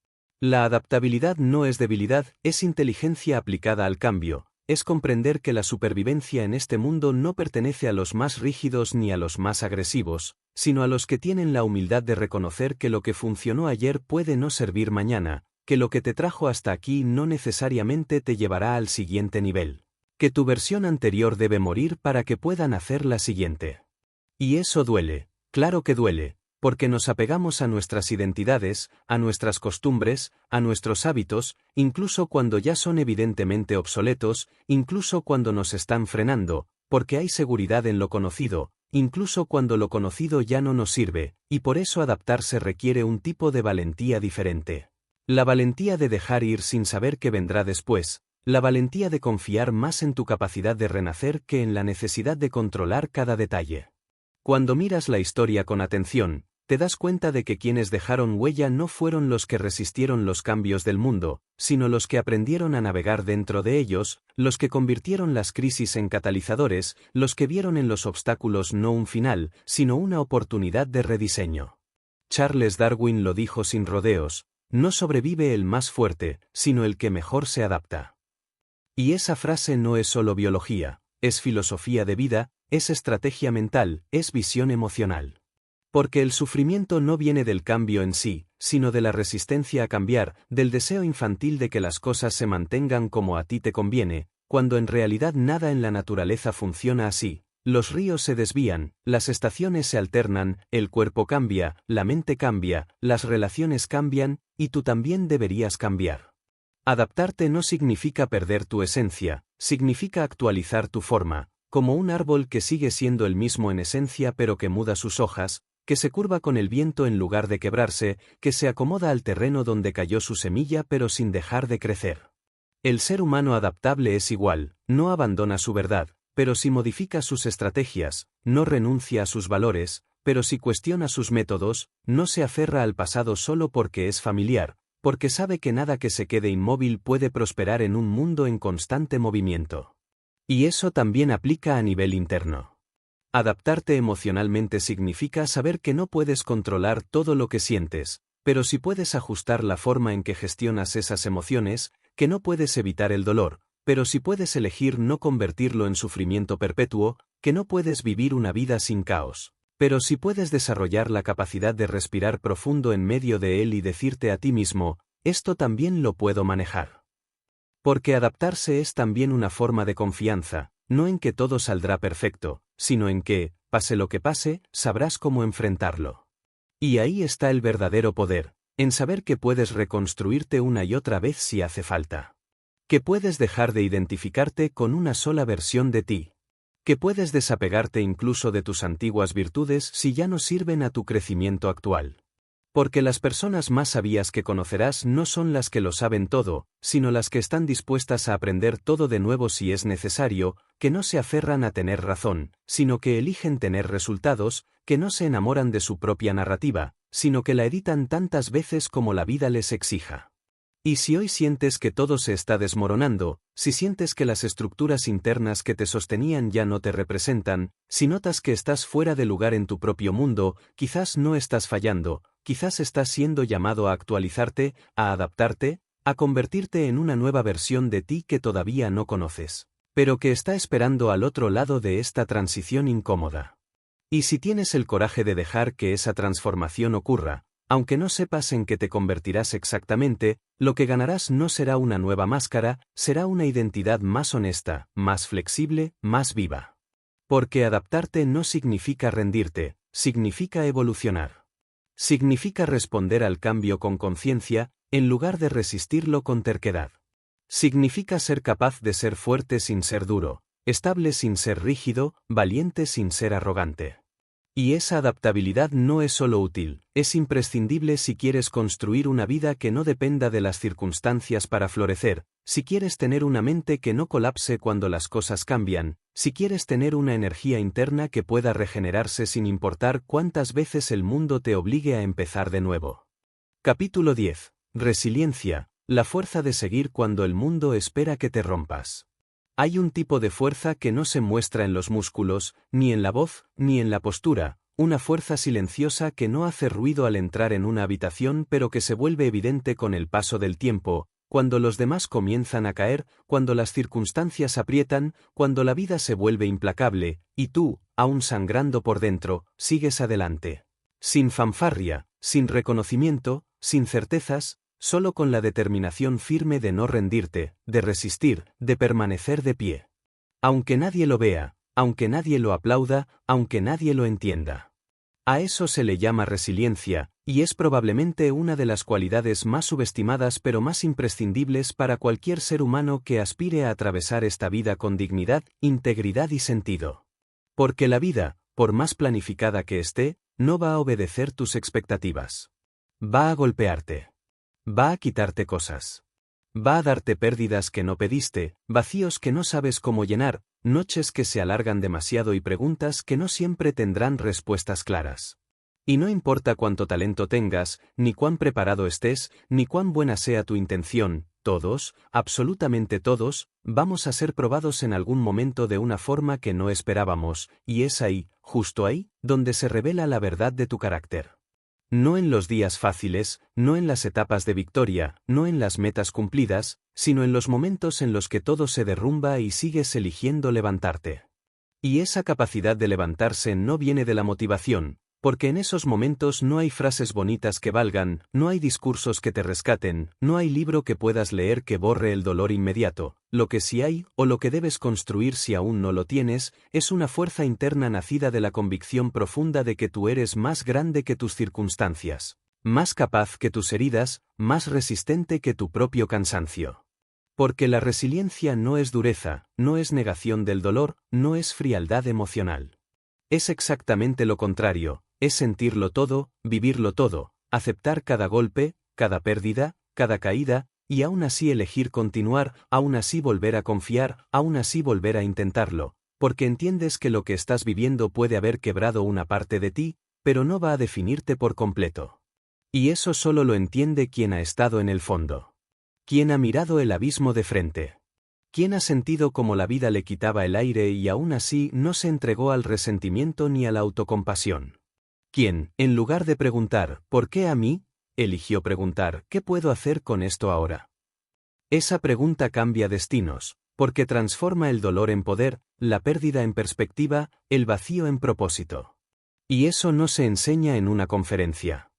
La adaptabilidad no es debilidad, es inteligencia aplicada al cambio. Es comprender que la supervivencia en este mundo no pertenece a los más rígidos ni a los más agresivos, sino a los que tienen la humildad de reconocer que lo que funcionó ayer puede no servir mañana, que lo que te trajo hasta aquí no necesariamente te llevará al siguiente nivel, que tu versión anterior debe morir para que puedan hacer la siguiente. Y eso duele, claro que duele, porque nos apegamos a nuestras identidades, a nuestras costumbres, a nuestros hábitos, incluso cuando ya son evidentemente obsoletos, incluso cuando nos están frenando, porque hay seguridad en lo conocido, incluso cuando lo conocido ya no nos sirve, y por eso adaptarse requiere un tipo de valentía diferente. La valentía de dejar ir sin saber qué vendrá después, la valentía de confiar más en tu capacidad de renacer que en la necesidad de controlar cada detalle. Cuando miras la historia con atención, te das cuenta de que quienes dejaron huella no fueron los que resistieron los cambios del mundo, sino los que aprendieron a navegar dentro de ellos, los que convirtieron las crisis en catalizadores, los que vieron en los obstáculos no un final, sino una oportunidad de rediseño. Charles Darwin lo dijo sin rodeos, no sobrevive el más fuerte, sino el que mejor se adapta. Y esa frase no es solo biología, es filosofía de vida, es estrategia mental, es visión emocional. Porque el sufrimiento no viene del cambio en sí, sino de la resistencia a cambiar, del deseo infantil de que las cosas se mantengan como a ti te conviene, cuando en realidad nada en la naturaleza funciona así. Los ríos se desvían, las estaciones se alternan, el cuerpo cambia, la mente cambia, las relaciones cambian, y tú también deberías cambiar. Adaptarte no significa perder tu esencia, significa actualizar tu forma, como un árbol que sigue siendo el mismo en esencia pero que muda sus hojas, que se curva con el viento en lugar de quebrarse, que se acomoda al terreno donde cayó su semilla pero sin dejar de crecer. El ser humano adaptable es igual, no abandona su verdad, pero sí modifica sus estrategias, no renuncia a sus valores, pero sí cuestiona sus métodos, no se aferra al pasado solo porque es familiar, porque sabe que nada que se quede inmóvil puede prosperar en un mundo en constante movimiento. Y eso también aplica a nivel interno. Adaptarte emocionalmente significa saber que no puedes controlar todo lo que sientes, pero sí puedes ajustar la forma en que gestionas esas emociones, que no puedes evitar el dolor, pero sí puedes elegir no convertirlo en sufrimiento perpetuo, que no puedes vivir una vida sin caos, pero sí puedes desarrollar la capacidad de respirar profundo en medio de él y decirte a ti mismo, esto también lo puedo manejar. Porque adaptarse es también una forma de confianza, no en que todo saldrá perfecto, sino en que, pase lo que pase, sabrás cómo enfrentarlo. Y ahí está el verdadero poder, en saber que puedes reconstruirte una y otra vez si hace falta. Que puedes dejar de identificarte con una sola versión de ti. Que puedes desapegarte incluso de tus antiguas virtudes si ya no sirven a tu crecimiento actual. Porque las personas más sabias que conocerás no son las que lo saben todo, sino las que están dispuestas a aprender todo de nuevo si es necesario, que no se aferran a tener razón, sino que eligen tener resultados, que no se enamoran de su propia narrativa, sino que la editan tantas veces como la vida les exija. Y si hoy sientes que todo se está desmoronando, si sientes que las estructuras internas que te sostenían ya no te representan, si notas que estás fuera de lugar en tu propio mundo, quizás no estás fallando, quizás estás siendo llamado a actualizarte, a adaptarte, a convertirte en una nueva versión de ti que todavía no conoces, pero que está esperando al otro lado de esta transición incómoda. Y si tienes el coraje de dejar que esa transformación ocurra, aunque no sepas en qué te convertirás exactamente, lo que ganarás no será una nueva máscara, será una identidad más honesta, más flexible, más viva. Porque adaptarte no significa rendirte, significa evolucionar. Significa responder al cambio con conciencia, en lugar de resistirlo con terquedad. Significa ser capaz de ser fuerte sin ser duro, estable sin ser rígido, valiente sin ser arrogante. Y esa adaptabilidad no es solo útil, es imprescindible si quieres construir una vida que no dependa de las circunstancias para florecer, si quieres tener una mente que no colapse cuando las cosas cambian, si quieres tener una energía interna que pueda regenerarse sin importar cuántas veces el mundo te obligue a empezar de nuevo. Capítulo 10. Resiliencia, la fuerza de seguir cuando el mundo espera que te rompas. Hay un tipo de fuerza que no se muestra en los músculos, ni en la voz, ni en la postura, una fuerza silenciosa que no hace ruido al entrar en una habitación pero que se vuelve evidente con el paso del tiempo, cuando los demás comienzan a caer, cuando las circunstancias aprietan, cuando la vida se vuelve implacable, y tú, aún sangrando por dentro, sigues adelante. Sin fanfarria, sin reconocimiento, sin certezas, solo con la determinación firme de no rendirte, de resistir, de permanecer de pie. Aunque nadie lo vea, aunque nadie lo aplauda, aunque nadie lo entienda. A eso se le llama resiliencia, y es probablemente una de las cualidades más subestimadas pero más imprescindibles para cualquier ser humano que aspire a atravesar esta vida con dignidad, integridad y sentido. Porque la vida, por más planificada que esté, no va a obedecer tus expectativas. Va a golpearte. Va a quitarte cosas. Va a darte pérdidas que no pediste, vacíos que no sabes cómo llenar, noches que se alargan demasiado y preguntas que no siempre tendrán respuestas claras. Y no importa cuánto talento tengas, ni cuán preparado estés, ni cuán buena sea tu intención, todos, absolutamente todos, vamos a ser probados en algún momento de una forma que no esperábamos, y es ahí, justo ahí, donde se revela la verdad de tu carácter. No en los días fáciles, no en las etapas de victoria, no en las metas cumplidas, sino en los momentos en los que todo se derrumba y sigues eligiendo levantarte. Y esa capacidad de levantarse no viene de la motivación, porque en esos momentos no hay frases bonitas que valgan, no hay discursos que te rescaten, no hay libro que puedas leer que borre el dolor inmediato. Lo que sí hay, o lo que debes construir si aún no lo tienes, es una fuerza interna nacida de la convicción profunda de que tú eres más grande que tus circunstancias. más capaz que tus heridas, más resistente que tu propio cansancio. Porque la resiliencia no es dureza, no es negación del dolor, no es frialdad emocional. Es exactamente lo contrario, es sentirlo todo, vivirlo todo, aceptar cada golpe, cada pérdida, cada caída, y aún así elegir continuar, aún así volver a confiar, aún así volver a intentarlo, porque entiendes que lo que estás viviendo puede haber quebrado una parte de ti, pero no va a definirte por completo. Y eso solo lo entiende quien ha estado en el fondo. Quien ha mirado el abismo de frente. Quien ha sentido como la vida le quitaba el aire y aún así no se entregó al resentimiento ni a la autocompasión. Quien, en lugar de preguntar, ¿por qué a mí?, eligió preguntar, ¿qué puedo hacer con esto ahora? Esa pregunta cambia destinos, porque transforma el dolor en poder, la pérdida en perspectiva, el vacío en propósito. Y eso no se enseña en una conferencia.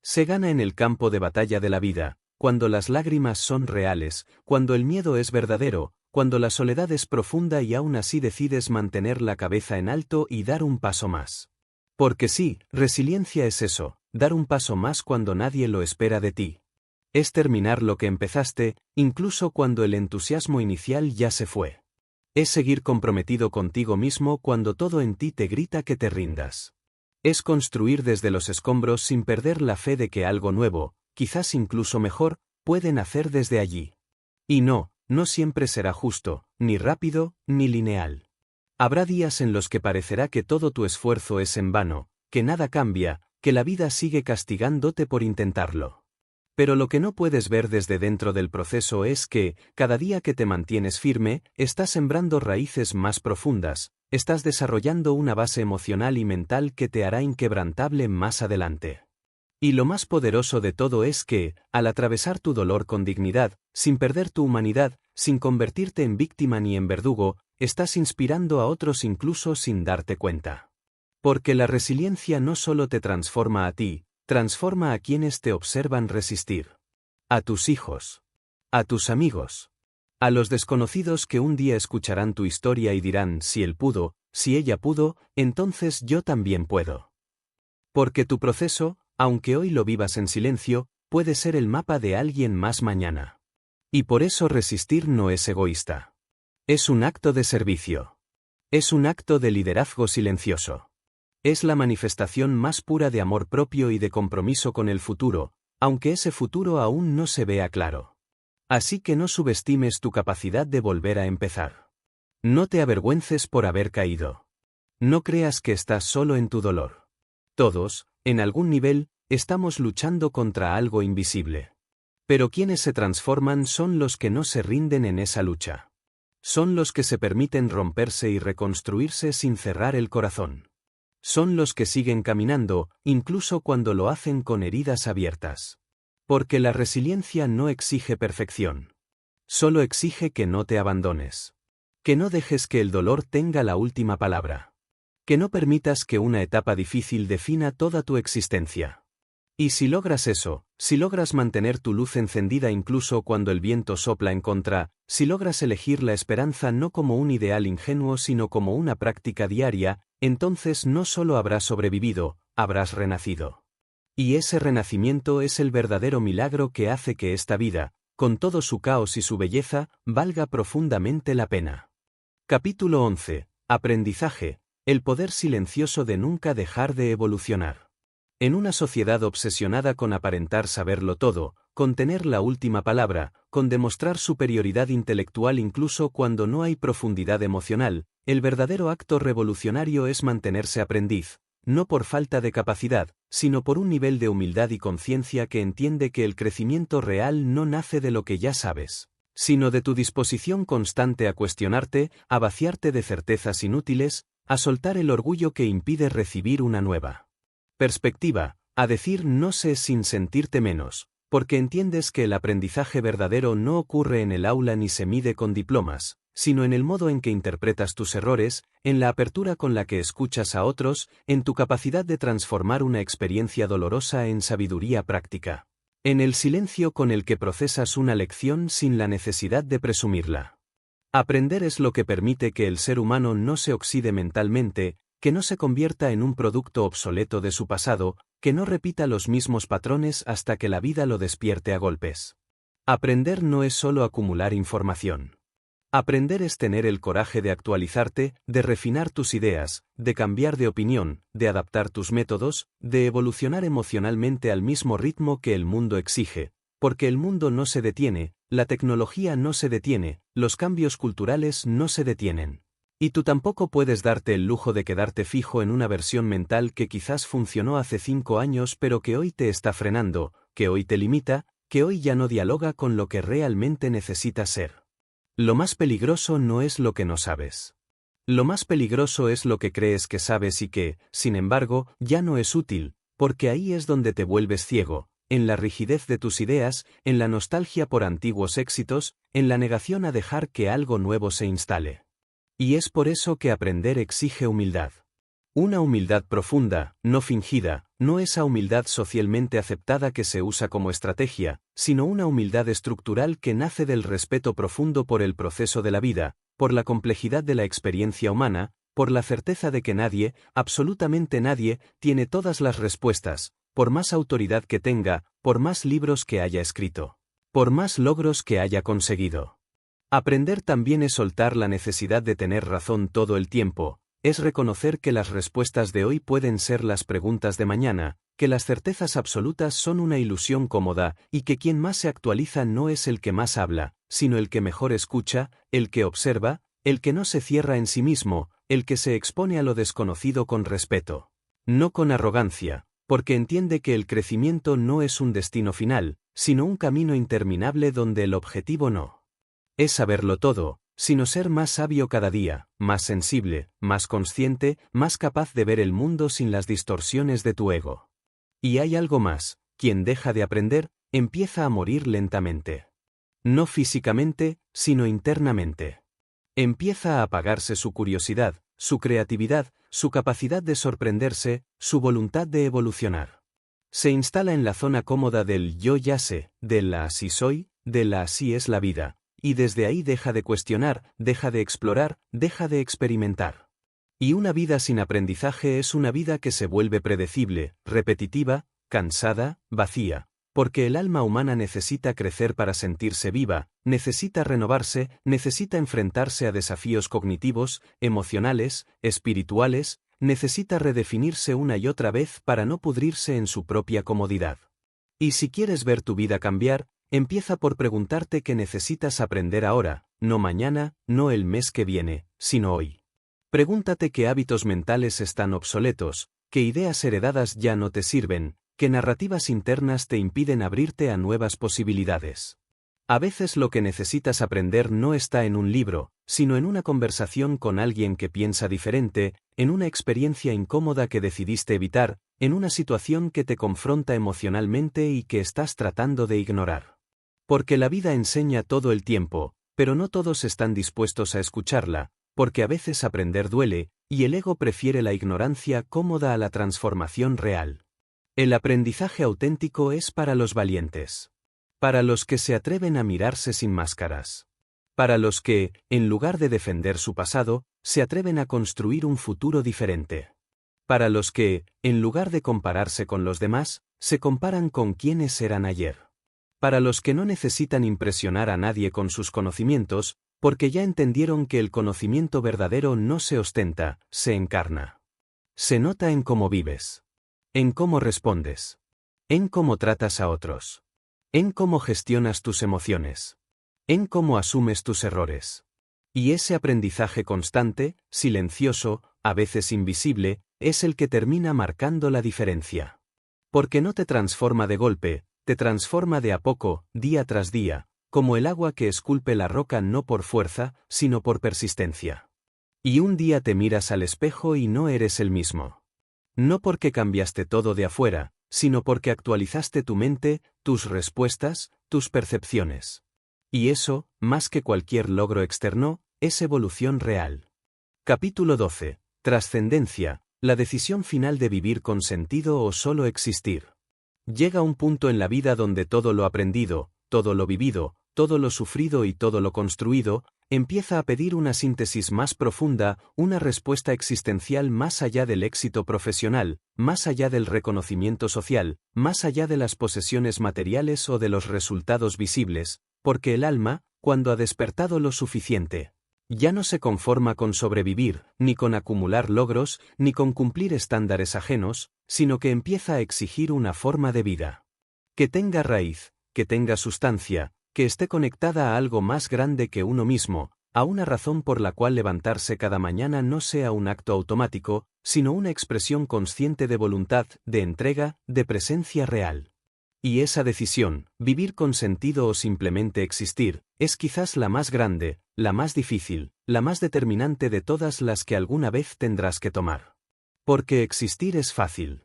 Se gana en el campo de batalla de la vida, cuando las lágrimas son reales, cuando el miedo es verdadero, cuando la soledad es profunda y aún así decides mantener la cabeza en alto y dar un paso más. Porque sí, resiliencia es eso, dar un paso más cuando nadie lo espera de ti. Es terminar lo que empezaste, incluso cuando el entusiasmo inicial ya se fue. Es seguir comprometido contigo mismo cuando todo en ti te grita que te rindas. Es construir desde los escombros sin perder la fe de que algo nuevo, quizás incluso mejor, puede nacer desde allí. Y no siempre será justo, ni rápido, ni lineal. Habrá días en los que parecerá que todo tu esfuerzo es en vano, que nada cambia, que la vida sigue castigándote por intentarlo. Pero lo que no puedes ver desde dentro del proceso es que, cada día que te mantienes firme, estás sembrando raíces más profundas, estás desarrollando una base emocional y mental que te hará inquebrantable más adelante. Y lo más poderoso de todo es que, al atravesar tu dolor con dignidad, sin perder tu humanidad, sin convertirte en víctima ni en verdugo, estás inspirando a otros incluso sin darte cuenta. Porque la resiliencia no solo te transforma a ti, transforma a quienes te observan resistir. A tus hijos. A tus amigos. A los desconocidos que un día escucharán tu historia y dirán, si él pudo, si ella pudo, entonces yo también puedo. Porque tu proceso, aunque hoy lo vivas en silencio, puede ser el mapa de alguien más mañana. Y por eso resistir no es egoísta. Es un acto de servicio. Es un acto de liderazgo silencioso. Es la manifestación más pura de amor propio y de compromiso con el futuro, aunque ese futuro aún no se vea claro. Así que no subestimes tu capacidad de volver a empezar. No te avergüences por haber caído. No creas que estás solo en tu dolor. Todos, en algún nivel, estamos luchando contra algo invisible. Pero quienes se transforman son los que no se rinden en esa lucha. Son los que se permiten romperse y reconstruirse sin cerrar el corazón. Son los que siguen caminando, incluso cuando lo hacen con heridas abiertas. Porque la resiliencia no exige perfección. Solo exige que no te abandones. Que no dejes que el dolor tenga la última palabra. Que no permitas que una etapa difícil defina toda tu existencia. Y si logras eso, si logras mantener tu luz encendida incluso cuando el viento sopla en contra, si logras elegir la esperanza no como un ideal ingenuo sino como una práctica diaria, entonces no solo habrás sobrevivido, habrás renacido. Y ese renacimiento es el verdadero milagro que hace que esta vida, con todo su caos y su belleza, valga profundamente la pena. Capítulo 11. Aprendizaje. El poder silencioso de nunca dejar de evolucionar. En una sociedad obsesionada con aparentar saberlo todo, con tener la última palabra, con demostrar superioridad intelectual incluso cuando no hay profundidad emocional, el verdadero acto revolucionario es mantenerse aprendiz, no por falta de capacidad, sino por un nivel de humildad y conciencia que entiende que el crecimiento real no nace de lo que ya sabes, sino de tu disposición constante a cuestionarte, a vaciarte de certezas inútiles, a soltar el orgullo que impide recibir una nueva perspectiva, a decir no sé sin sentirte menos, porque entiendes que el aprendizaje verdadero no ocurre en el aula ni se mide con diplomas, sino en el modo en que interpretas tus errores, en la apertura con la que escuchas a otros, en tu capacidad de transformar una experiencia dolorosa en sabiduría práctica, en el silencio con el que procesas una lección sin la necesidad de presumirla. Aprender es lo que permite que el ser humano no se oxide mentalmente, que no se convierta en un producto obsoleto de su pasado, que no repita los mismos patrones hasta que la vida lo despierte a golpes. Aprender no es solo acumular información. Aprender es tener el coraje de actualizarte, de refinar tus ideas, de cambiar de opinión, de adaptar tus métodos, de evolucionar emocionalmente al mismo ritmo que el mundo exige, porque el mundo no se detiene, la tecnología no se detiene, los cambios culturales no se detienen. Y tú tampoco puedes darte el lujo de quedarte fijo en una versión mental que quizás funcionó hace 5 años pero que hoy te está frenando, que hoy te limita, que hoy ya no dialoga con lo que realmente necesitas ser. Lo más peligroso no es lo que no sabes. Lo más peligroso es lo que crees que sabes y que, sin embargo, ya no es útil, porque ahí es donde te vuelves ciego, en la rigidez de tus ideas, en la nostalgia por antiguos éxitos, en la negación a dejar que algo nuevo se instale. Y es por eso que aprender exige humildad. Una humildad profunda, no fingida, no esa humildad socialmente aceptada que se usa como estrategia, sino una humildad estructural que nace del respeto profundo por el proceso de la vida, por la complejidad de la experiencia humana, por la certeza de que nadie, absolutamente nadie, tiene todas las respuestas, por más autoridad que tenga, por más libros que haya escrito, por más logros que haya conseguido. Aprender también es soltar la necesidad de tener razón todo el tiempo, es reconocer que las respuestas de hoy pueden ser las preguntas de mañana, que las certezas absolutas son una ilusión cómoda y que quien más se actualiza no es el que más habla, sino el que mejor escucha, el que observa, el que no se cierra en sí mismo, el que se expone a lo desconocido con respeto. No con arrogancia, porque entiende que el crecimiento no es un destino final, sino un camino interminable donde el objetivo no es saberlo todo, sino ser más sabio cada día, más sensible, más consciente, más capaz de ver el mundo sin las distorsiones de tu ego. Y hay algo más, quien deja de aprender, empieza a morir lentamente. No físicamente, sino internamente. Empieza a apagarse su curiosidad, su creatividad, su capacidad de sorprenderse, su voluntad de evolucionar. Se instala en la zona cómoda del yo ya sé, de la así soy, de la así es la vida. Y desde ahí deja de cuestionar, deja de explorar, deja de experimentar. Y una vida sin aprendizaje es una vida que se vuelve predecible, repetitiva, cansada, vacía, porque el alma humana necesita crecer para sentirse viva, necesita renovarse, necesita enfrentarse a desafíos cognitivos, emocionales, espirituales, necesita redefinirse una y otra vez para no pudrirse en su propia comodidad. Y si quieres ver tu vida cambiar, empieza por preguntarte qué necesitas aprender ahora, no mañana, no el mes que viene, sino hoy. Pregúntate qué hábitos mentales están obsoletos, qué ideas heredadas ya no te sirven, qué narrativas internas te impiden abrirte a nuevas posibilidades. A veces lo que necesitas aprender no está en un libro, sino en una conversación con alguien que piensa diferente, en una experiencia incómoda que decidiste evitar, en una situación que te confronta emocionalmente y que estás tratando de ignorar. Porque la vida enseña todo el tiempo, pero no todos están dispuestos a escucharla, porque a veces aprender duele, y el ego prefiere la ignorancia cómoda a la transformación real. El aprendizaje auténtico es para los valientes. Para los que se atreven a mirarse sin máscaras. Para los que, en lugar de defender su pasado, se atreven a construir un futuro diferente. Para los que, en lugar de compararse con los demás, se comparan con quienes eran ayer. Para los que no necesitan impresionar a nadie con sus conocimientos, porque ya entendieron que el conocimiento verdadero no se ostenta, se encarna. Se nota en cómo vives. En cómo respondes. En cómo tratas a otros. En cómo gestionas tus emociones. En cómo asumes tus errores. Y ese aprendizaje constante, silencioso, a veces invisible, es el que termina marcando la diferencia. Porque no te transforma de golpe, te transforma de a poco, día tras día, como el agua que esculpe la roca no por fuerza, sino por persistencia. Y un día te miras al espejo y no eres el mismo. No porque cambiaste todo de afuera, sino porque actualizaste tu mente, tus respuestas, tus percepciones. Y eso, más que cualquier logro externo, es evolución real. Capítulo 12. Trascendencia, la decisión final de vivir con sentido o solo existir. Llega un punto en la vida donde todo lo aprendido, todo lo vivido, todo lo sufrido y todo lo construido, empieza a pedir una síntesis más profunda, una respuesta existencial más allá del éxito profesional, más allá del reconocimiento social, más allá de las posesiones materiales o de los resultados visibles, porque el alma, cuando ha despertado lo suficiente, ya no se conforma con sobrevivir, ni con acumular logros, ni con cumplir estándares ajenos, sino que empieza a exigir una forma de vida que tenga raíz, que tenga sustancia, que esté conectada a algo más grande que uno mismo, a una razón por la cual levantarse cada mañana no sea un acto automático, sino una expresión consciente de voluntad, de entrega, de presencia real. Y esa decisión, vivir con sentido o simplemente existir, es quizás la más grande, la más difícil, la más determinante de todas las que alguna vez tendrás que tomar. Porque existir es fácil.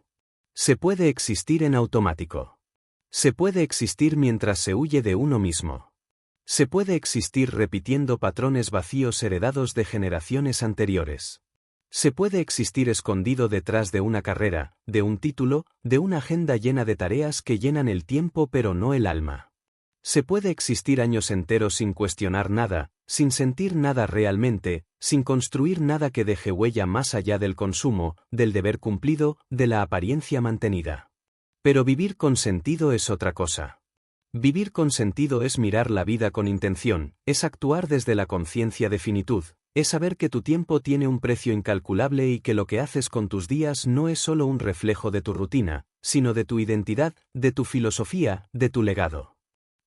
Se puede existir en automático. Se puede existir mientras se huye de uno mismo. Se puede existir repitiendo patrones vacíos heredados de generaciones anteriores. Se puede existir escondido detrás de una carrera, de un título, de una agenda llena de tareas que llenan el tiempo pero no el alma. Se puede existir años enteros sin cuestionar nada, sin sentir nada realmente, sin construir nada que deje huella más allá del consumo, del deber cumplido, de la apariencia mantenida. Pero vivir con sentido es otra cosa. Vivir con sentido es mirar la vida con intención, es actuar desde la conciencia de finitud, es saber que tu tiempo tiene un precio incalculable y que lo que haces con tus días no es solo un reflejo de tu rutina, sino de tu identidad, de tu filosofía, de tu legado.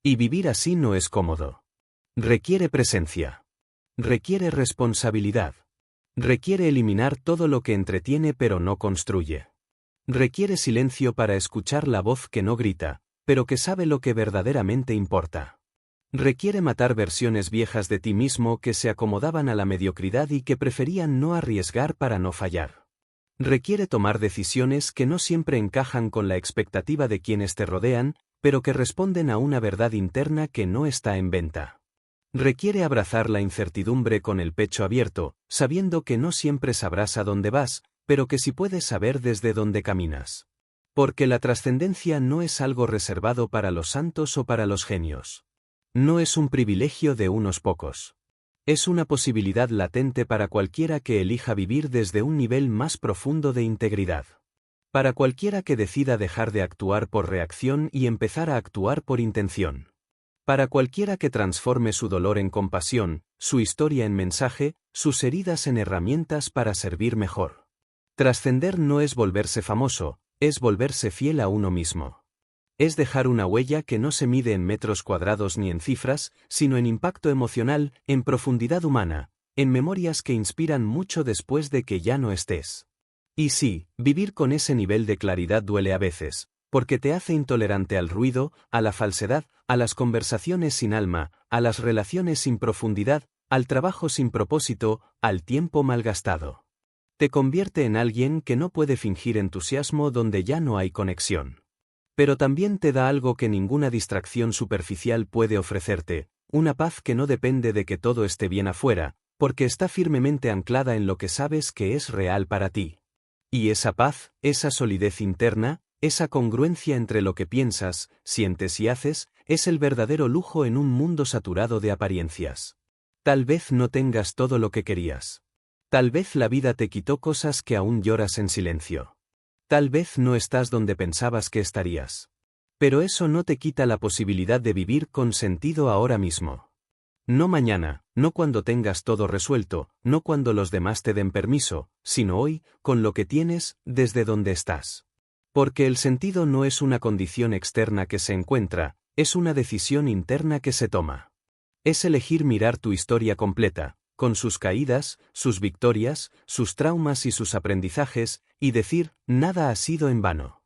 Y vivir así no es cómodo. Requiere presencia. Requiere responsabilidad. Requiere eliminar todo lo que entretiene pero no construye. Requiere silencio para escuchar la voz que no grita, pero que sabe lo que verdaderamente importa. Requiere matar versiones viejas de ti mismo que se acomodaban a la mediocridad y que preferían no arriesgar para no fallar. Requiere tomar decisiones que no siempre encajan con la expectativa de quienes te rodean, pero que responden a una verdad interna que no está en venta. Requiere abrazar la incertidumbre con el pecho abierto, sabiendo que no siempre sabrás a dónde vas, pero que sí puedes saber desde dónde caminas. Porque la trascendencia no es algo reservado para los santos o para los genios. No es un privilegio de unos pocos. Es una posibilidad latente para cualquiera que elija vivir desde un nivel más profundo de integridad. Para cualquiera que decida dejar de actuar por reacción y empezar a actuar por intención. Para cualquiera que transforme su dolor en compasión, su historia en mensaje, sus heridas en herramientas para servir mejor. Trascender no es volverse famoso, es volverse fiel a uno mismo. Es dejar una huella que no se mide en metros cuadrados ni en cifras, sino en impacto emocional, en profundidad humana, en memorias que inspiran mucho después de que ya no estés. Y sí, vivir con ese nivel de claridad duele a veces, porque te hace intolerante al ruido, a la falsedad, a las conversaciones sin alma, a las relaciones sin profundidad, al trabajo sin propósito, al tiempo malgastado. Te convierte en alguien que no puede fingir entusiasmo donde ya no hay conexión. Pero también te da algo que ninguna distracción superficial puede ofrecerte, una paz que no depende de que todo esté bien afuera, porque está firmemente anclada en lo que sabes que es real para ti. Y esa paz, esa solidez interna, esa congruencia entre lo que piensas, sientes y haces, es el verdadero lujo en un mundo saturado de apariencias. Tal vez no tengas todo lo que querías. Tal vez la vida te quitó cosas que aún lloras en silencio. Tal vez no estás donde pensabas que estarías. Pero eso no te quita la posibilidad de vivir con sentido ahora mismo. No mañana, no cuando tengas todo resuelto, no cuando los demás te den permiso, sino hoy, con lo que tienes, desde donde estás. Porque el sentido no es una condición externa que se encuentra, es una decisión interna que se toma. Es elegir mirar tu historia completa, con sus caídas, sus victorias, sus traumas y sus aprendizajes, y decir, nada ha sido en vano.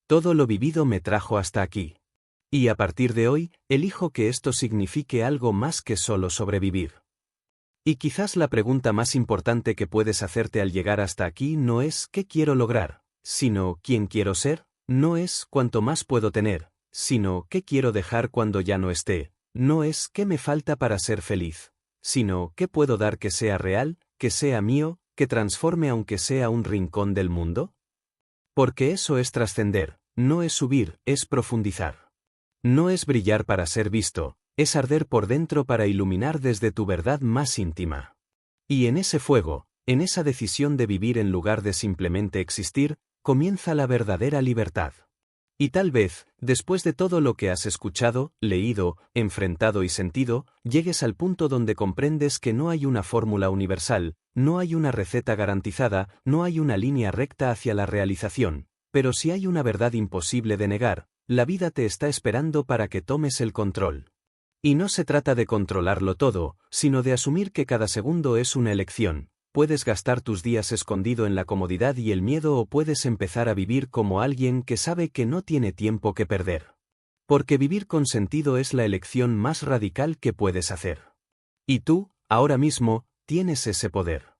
Todo lo vivido me trajo hasta aquí. Y a partir de hoy, elijo que esto signifique algo más que solo sobrevivir. Y quizás la pregunta más importante que puedes hacerte al llegar hasta aquí no es ¿qué quiero lograr?, sino ¿quién quiero ser? No es ¿cuánto más puedo tener?, sino ¿qué quiero dejar cuando ya no esté? No es ¿qué me falta para ser feliz?, sino ¿qué puedo dar que sea real, que sea mío, que transforme aunque sea un rincón del mundo? Porque eso es trascender, no es subir, es profundizar. No es brillar para ser visto, es arder por dentro para iluminar desde tu verdad más íntima. Y en ese fuego, en esa decisión de vivir en lugar de simplemente existir, comienza la verdadera libertad. Y tal vez, después de todo lo que has escuchado, leído, enfrentado y sentido, llegues al punto donde comprendes que no hay una fórmula universal, no hay una receta garantizada, no hay una línea recta hacia la realización, pero si hay una verdad imposible de negar, la vida te está esperando para que tomes el control. Y no se trata de controlarlo todo, sino de asumir que cada segundo es una elección. Puedes gastar tus días escondido en la comodidad y el miedo o puedes empezar a vivir como alguien que sabe que no tiene tiempo que perder. Porque vivir con sentido es la elección más radical que puedes hacer. Y tú, ahora mismo, tienes ese poder.